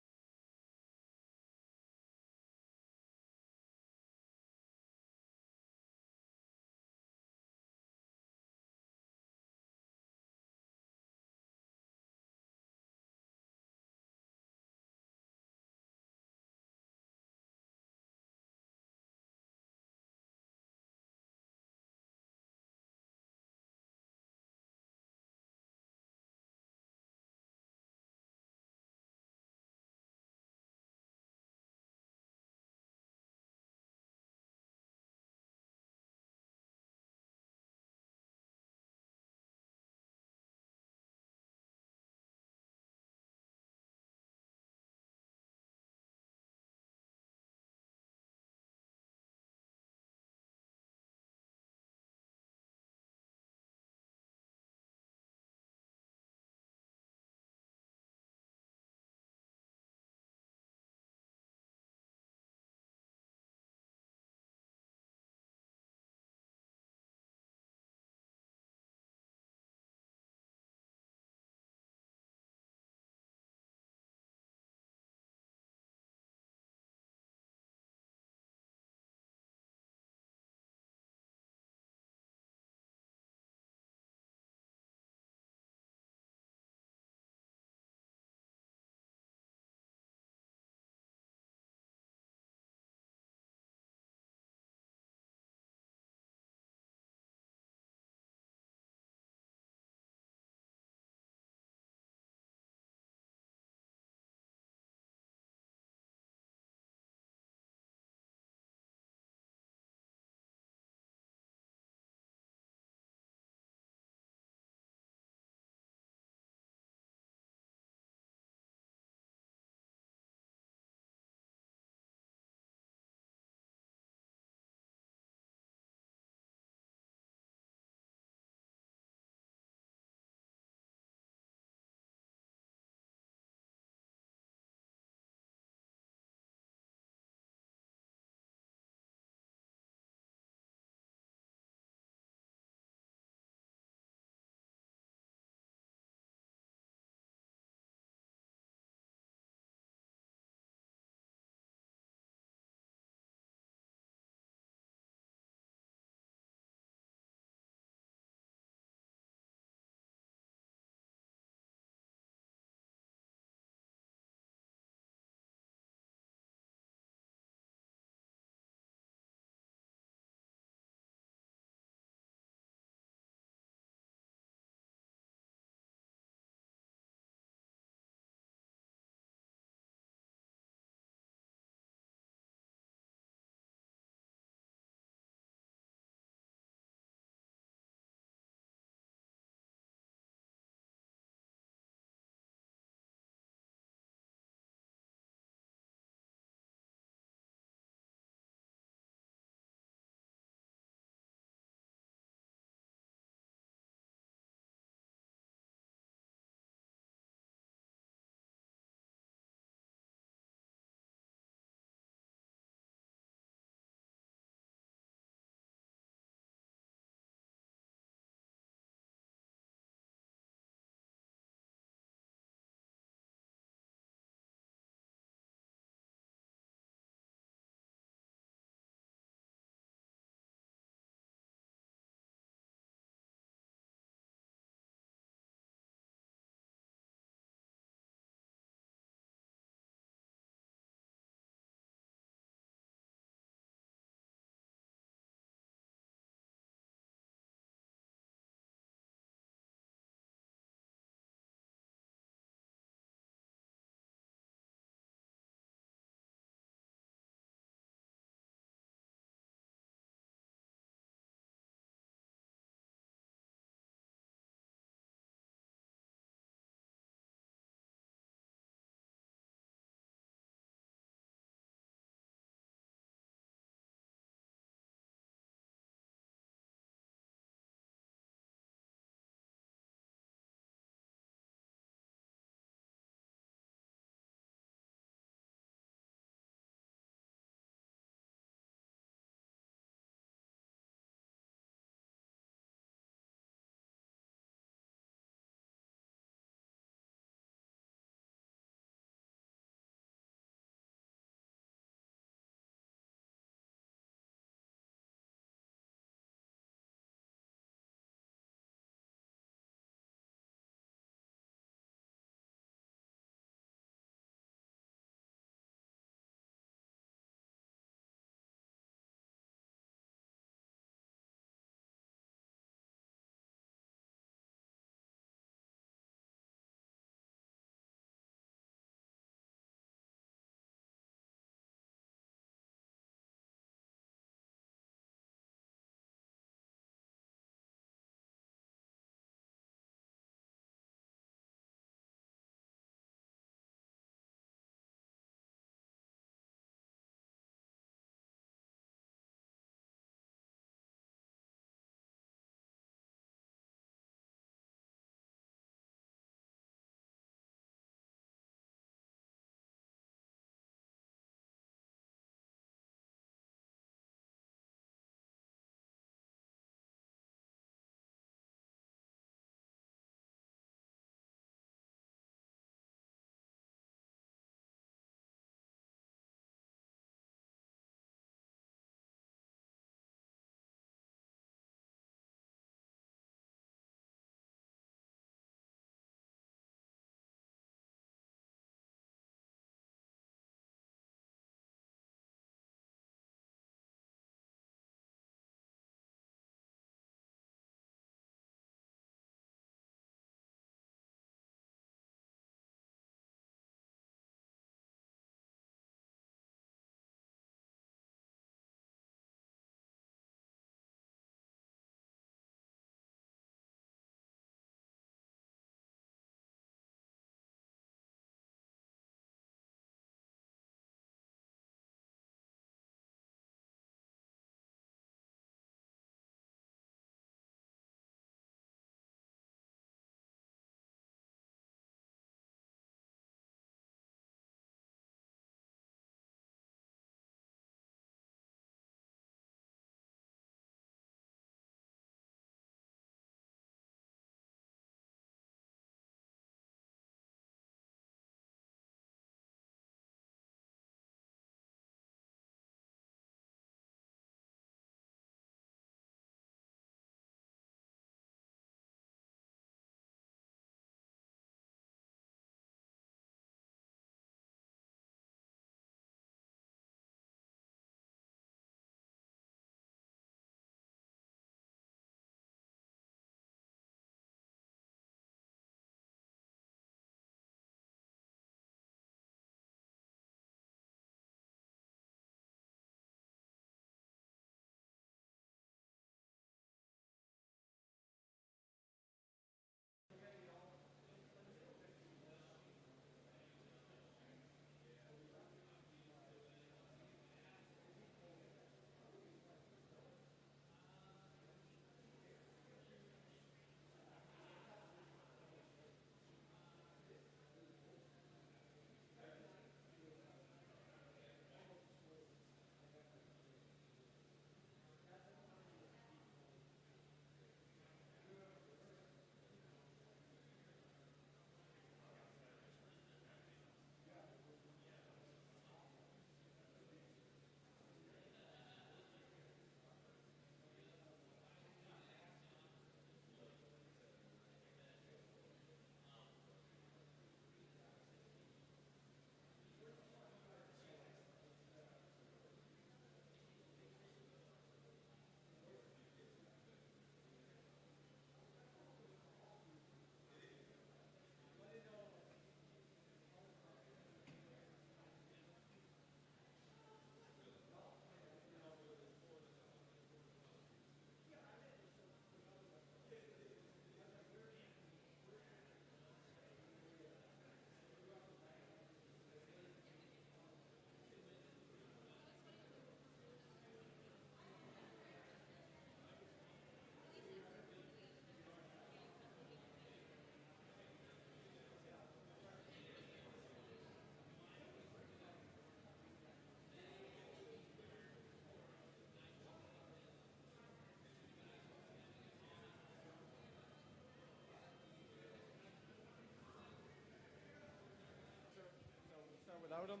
without him,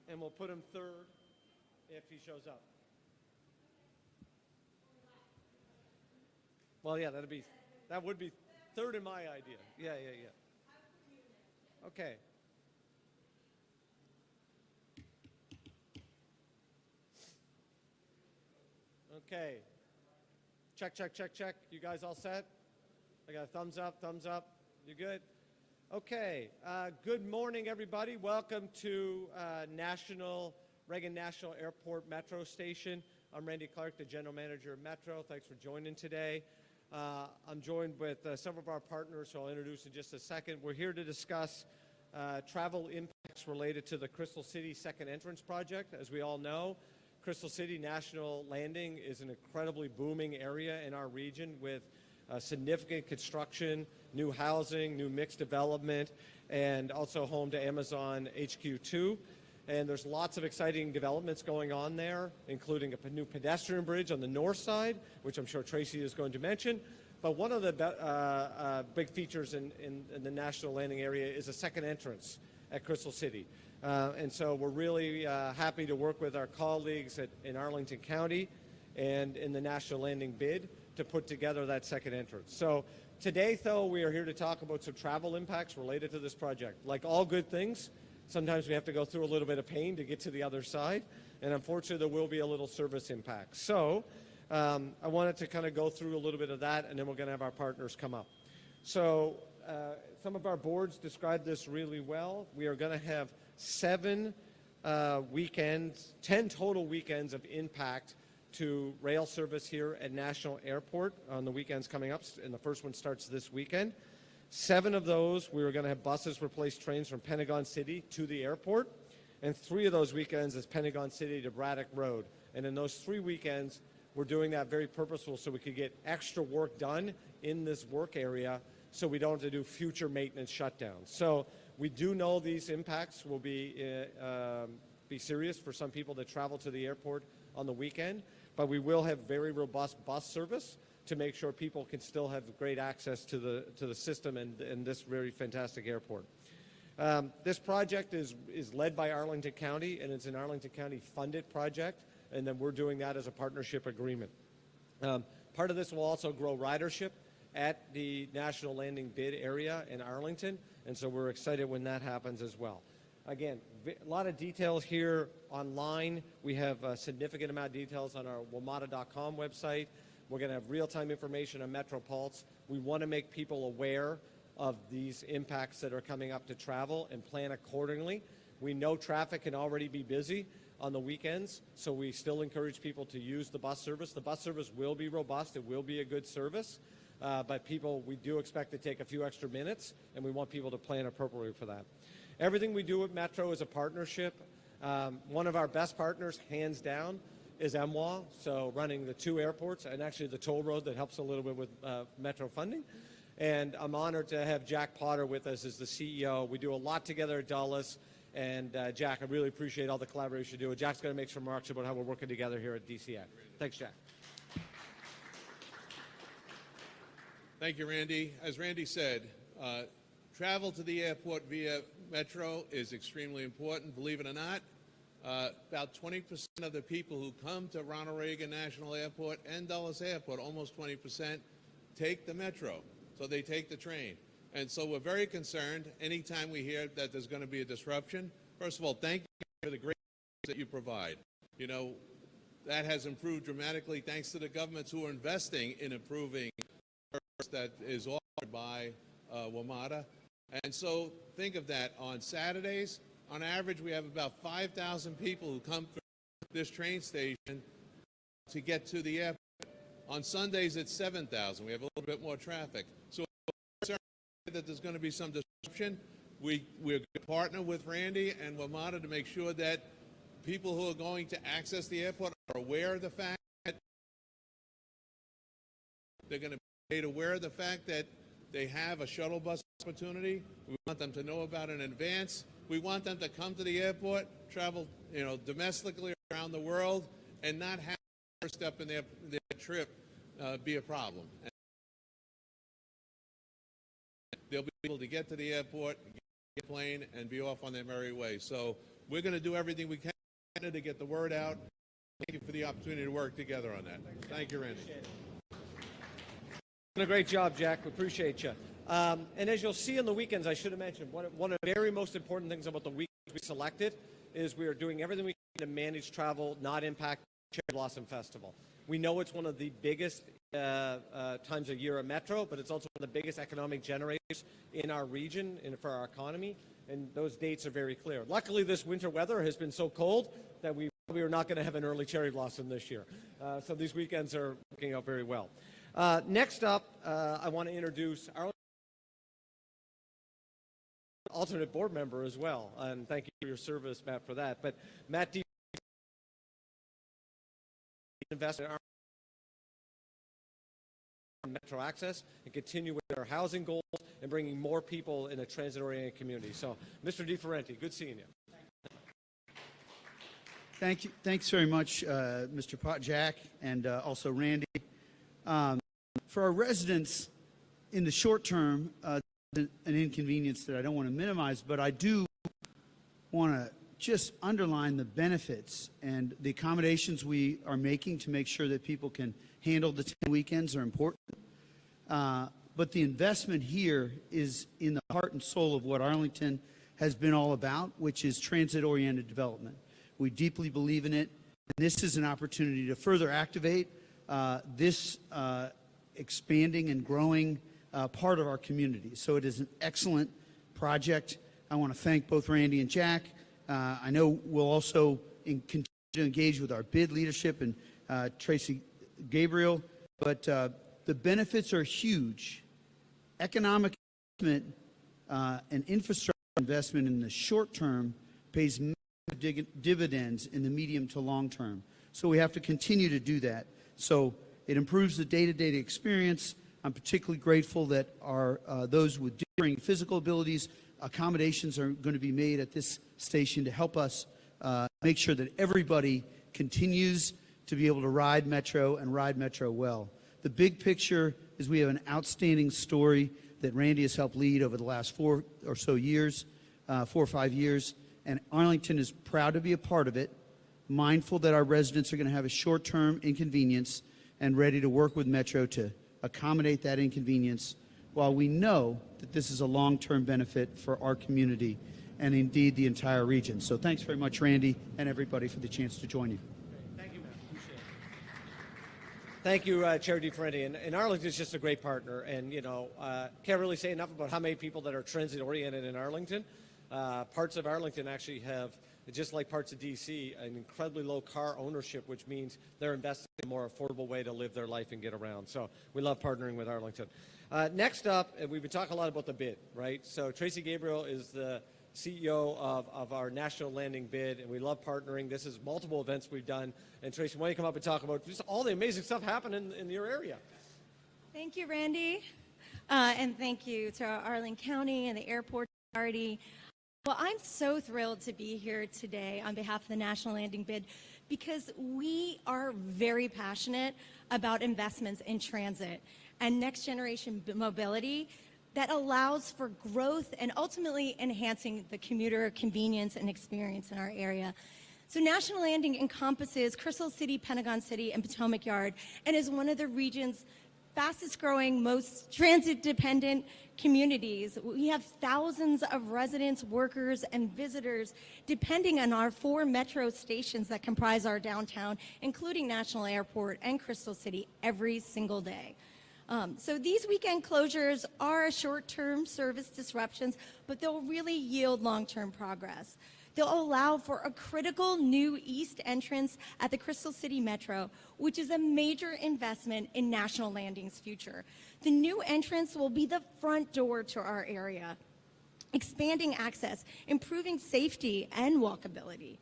and we'll put him third if he shows up. Well, yeah, that would be third in my idea. Yeah. Okay. Okay. Check. You guys all set? I got a thumbs up. You good? Okay. Good morning, everybody. Welcome to Reagan National Airport Metro Station. I'm Randy Clark, the General Manager of Metro. Thanks for joining today. I'm joined with several of our partners, who I'll introduce in just a second. We're here to discuss travel impacts related to the Crystal City Second Entrance Project. As we all know, Crystal City National Landing is an incredibly booming area in our region with significant construction, new housing, new mixed development, and also home to Amazon HQ2. And there's lots of exciting developments going on there, including a new pedestrian bridge on the north side, which I'm sure Tracy is going to mention. But one of the big features in the National Landing area is a second entrance at Crystal City. And so we're really happy to work with our colleagues in Arlington County and in the National Landing bid to put together that second entrance. So today, though, we are here to talk about some travel impacts related to this project. Like all good things, sometimes we have to go through a little bit of pain to get to the other side, and unfortunately there will be a little service impact. So I wanted to kind of go through a little bit of that, and then we're going to have our partners come up. So some of our boards describe this really well. We are going to have 10 total weekends of impact to rail service here at National Airport on the weekends coming up, and the first one starts this weekend. 7 of those, we were going to have buses replace trains from Pentagon City to the airport, and 3 of those weekends is Pentagon City to Braddock Road. And in those 3 weekends, we're doing that very purposeful so we could get extra work done in this work area so we don't have to do future maintenance shutdowns. So we do know these impacts will be serious for some people that travel to the airport on the weekend, but we will have very robust bus service to make sure people can still have great access to the system and this very fantastic airport. This project is led by Arlington County, and it's an Arlington County funded project, and then we're doing that as a partnership agreement. Part of this will also grow ridership at the National Landing bid area in Arlington, and so we're excited when that happens as well. Again, a lot of details here online. We have a significant amount of details on our WMATA.com website. We're going to have real-time information on MetroPulse. We want to make people aware of these impacts that are coming up to travel and plan accordingly. We know traffic can already be busy on the weekends, so we still encourage people to use the bus service. The bus service will be robust. It will be a good service, but we do expect to take a few extra minutes, and we want people to plan appropriately for that. Everything we do at Metro is a partnership. One of our best partners, hands down, is MWA, so running the 2 airports and actually the toll road that helps a little bit with Metro funding. And I'm honored to have Jack Potter with us as the CEO. We do a lot together at Dulles, and Jack, I really appreciate all the collaboration you do. Jack's going to make some remarks about how we're working together here at DCN. Thanks, Jack. Thank you, Randy. As Randy said, travel to the airport via Metro is extremely important. Believe it or not, about 20% of the people who come to Ronald Reagan National Airport and Dulles Airport, almost 20%, take the Metro. So they take the train. And so we're very concerned anytime we hear that there's going to be a disruption. First of all, thank you for the great that you provide. You know, that has improved dramatically thanks to the governments who are investing in improving the service that is offered by WMATA. And so think of that. On Saturdays, on average, we have about 5,000 people who come through this train station to get to the airport. On Sundays, it's 7,000. We have a little bit more traffic. So we're concerned that there's going to be some disruption. We're going to partner with Randy and WMATA to make sure that people who are going to access the airport are aware of the fact that they're going to be made aware of the fact that they have a shuttle bus opportunity. We want them to know about it in advance. We want them to come to the airport, travel, domestically around the world, and not have the first step in their trip be a problem. And they'll be able to get to the airport, get a plane, and be off on their merry way. So We're going to do everything we can to get the word out. Thank you for the opportunity to work together on that. Thank you, Randy. Done a great job, Jack. We appreciate you. And as you'll see on the weekends, I should have mentioned, one of the very most important things about the weekends we selected is we are doing everything we can to manage travel, not impact Cherry Blossom Festival. We know it's one of the biggest times of year at Metro, but it's also one of the biggest economic generators in our region and for our economy, and those dates are very clear. Luckily, this winter weather has been so cold that we are not going to have an early cherry blossom this year. So these weekends are working out very well. Next up, I want to introduce our alternate board member as well, and thank you for your service, Matt, for that. But Matt D. invested in our Metro Access and continue with our housing goals and bringing more people in a transit-oriented community. So, Mr. DiFerenti, good seeing you. Thank you. Thanks very much, Mr. Jack, and also Randy. For our residents, in the short term, an inconvenience that I don't want to minimize, but I do want to just underline the benefits and the accommodations we are making to make sure that people can handle the 10 weekends are important. But the investment here is in the heart and soul of what Arlington has been all about, which is transit-oriented development. We deeply believe in it, and this is an opportunity to further activate this expanding and growing part of our community. So it is an excellent project. I want to thank both Randy and Jack. I know we'll also continue to engage with our bid leadership and Tracy Gabriel, but the benefits are huge. Economic investment and infrastructure investment in the short term pays dividends in the medium to long term. So we have to continue to do that. So it improves the day-to-day experience. I'm particularly grateful that those with differing physical abilities, accommodations are going to be made at this station to help us make sure that everybody continues to be able to ride Metro and ride Metro well. The big picture is we have an outstanding story that Randy has helped lead over the last 4 or 5 years, and Arlington is proud to be a part of it, mindful that our residents are going to have a short-term inconvenience and ready to work with Metro to accommodate that inconvenience, while we know that this is a long-term benefit for our community and indeed the entire region. So thanks very much, Randy, and everybody for the chance to join you. Thank you, Matt. Appreciate it. Thank you, Chair DiFerenti. And Arlington is just a great partner. And, you know, can't really say enough about how many people that are transit-oriented in Arlington. Parts of Arlington actually have, just like parts of D.C., an incredibly low car ownership, which means they're investing in a more affordable way to live their life and get around. So we love partnering with Arlington. Next up, we've been talking a lot about the bid, right? So Tracy Gabriel is the CEO of our national landing bid, and we love partnering. This is multiple events we've done. And Tracy, why don't you come up and talk about just all the amazing stuff happening in your area? Thank you, Randy. And thank you to Arlington County and the Airport Authority. Well, I'm so thrilled to be here today on behalf of the National Landing Bid because we are very passionate about investments in transit and next generation mobility that allows for growth and ultimately enhancing the commuter convenience and experience in our area. So National Landing encompasses Crystal City, Pentagon City, and Potomac Yard, and is one of the region's fastest growing, most transit-dependent communities. We have thousands of residents, workers, and visitors depending on our 4 metro stations that comprise our downtown, including National Airport and Crystal City, every single day. So these weekend closures are short-term service disruptions, but they'll really yield long-term progress. They'll allow for a critical new east entrance at the Crystal City Metro, which is a major investment in National Landing's future. The new entrance will be the front door to our area, expanding access, improving safety and walkability,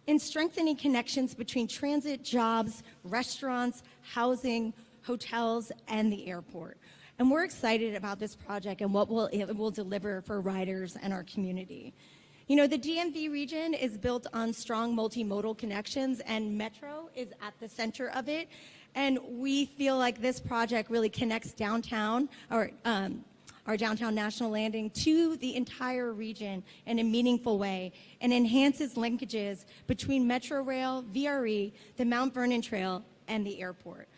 and strengthening connections between transit, jobs, restaurants, housing, hotels, and the airport. And we're excited about this project and what it will deliver for riders and our community. You know, the DMV region is built on strong multimodal connections, and Metro is at the center of it. And we feel like this project really connects downtown, or our downtown National Landing to the entire region in a meaningful way and enhances linkages between Metro Rail, VRE, the Mount Vernon Trail, and the airport.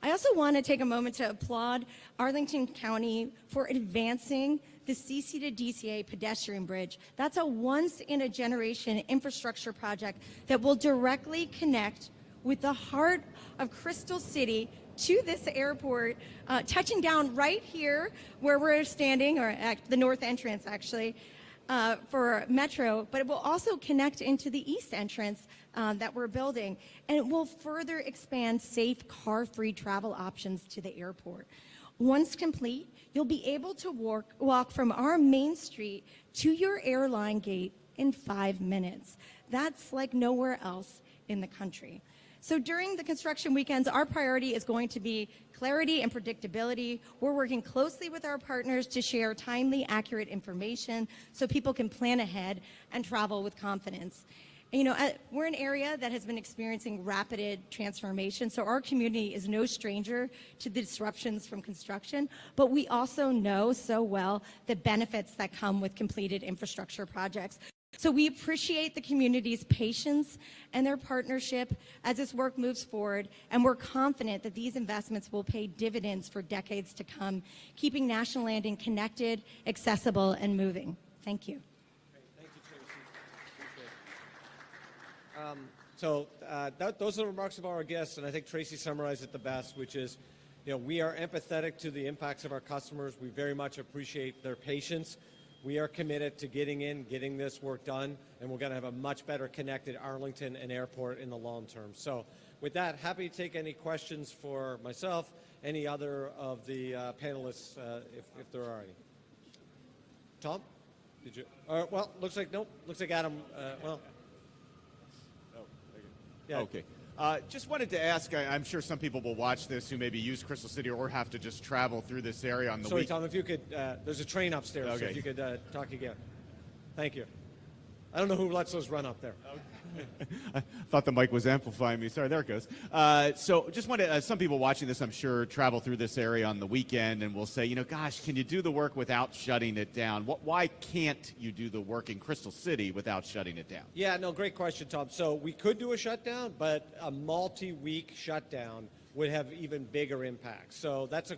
I also want to take a moment to applaud Arlington County for advancing the CC to DCA pedestrian bridge. That's a once-in-a-generation infrastructure project that will directly connect with the heart of Crystal City to this airport, touching down right here where we're standing, or at the north entrance actually, for Metro, but it will also connect into the east entrance that we're building, and it will further expand safe car-free travel options to the airport. Once complete, you'll be able to walk from our main street to your airline gate in 5 minutes. That's like nowhere else in the country. So during the construction weekends, our priority is going to be clarity and predictability. We're working closely with our partners to share timely, accurate information so people can plan ahead and travel with confidence. And, you know, we're an area that has been experiencing rapid transformation, so our community is no stranger to the disruptions from construction, but we also know so well the benefits that come with completed infrastructure projects. So we appreciate the community's patience and their partnership as this work moves forward, and we're confident that these investments will pay dividends for decades to come, keeping National Landing connected, accessible, and moving. Thank you. Thank you, Tracy. Those are the remarks of our guests, and I think Tracy summarized it the best, which is, you know, we are empathetic to the impacts of our customers. We very much appreciate their patience. We are committed to getting this work done, and we're going to have a much better connected Arlington and airport in the long term. So with that, happy to take any questions for myself, any other of the panelists, if there are any. Tom, did you? Well, looks like nope. Looks like Adam. Yeah. Okay. Just wanted to ask, I'm sure some people will watch this who maybe use Crystal City or have to just travel through this area on the Sorry, week. Tom, if you could, there's a train upstairs, Okay. so if you could talk again. Thank you. I don't know who lets those run up there. I thought the mic was amplifying me. Sorry, there it goes. So just wanted, some people watching this, I'm sure, travel through this area on the weekend and will say, you know, gosh, can you do the work without shutting it down? Why can't you do the work in Crystal City without shutting it down? Yeah, no, great question, Tom. So we could do a shutdown, but a multi-week shutdown would have even bigger impacts. So that's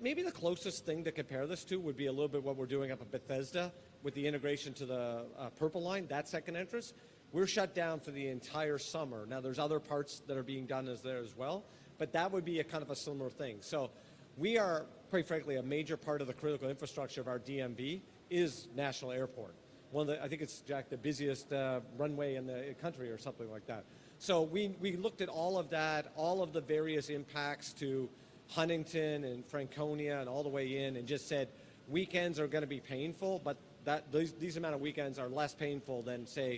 maybe the closest thing to compare this to would be a little bit what we're doing up at Bethesda with the integration to the Purple Line, that second entrance. We're shut down for the entire summer. Now, there's other parts that are being done there as well, but that would be a kind of a similar thing. So we are, quite frankly, a major part of the critical infrastructure of our DMV is National Airport. I think it's, Jack, the busiest runway in the country or something like that. So we looked at all of that, all of the various impacts to Huntington and Franconia and all the way in, and just said weekends are going to be painful, but these amount of weekends are less painful than, say,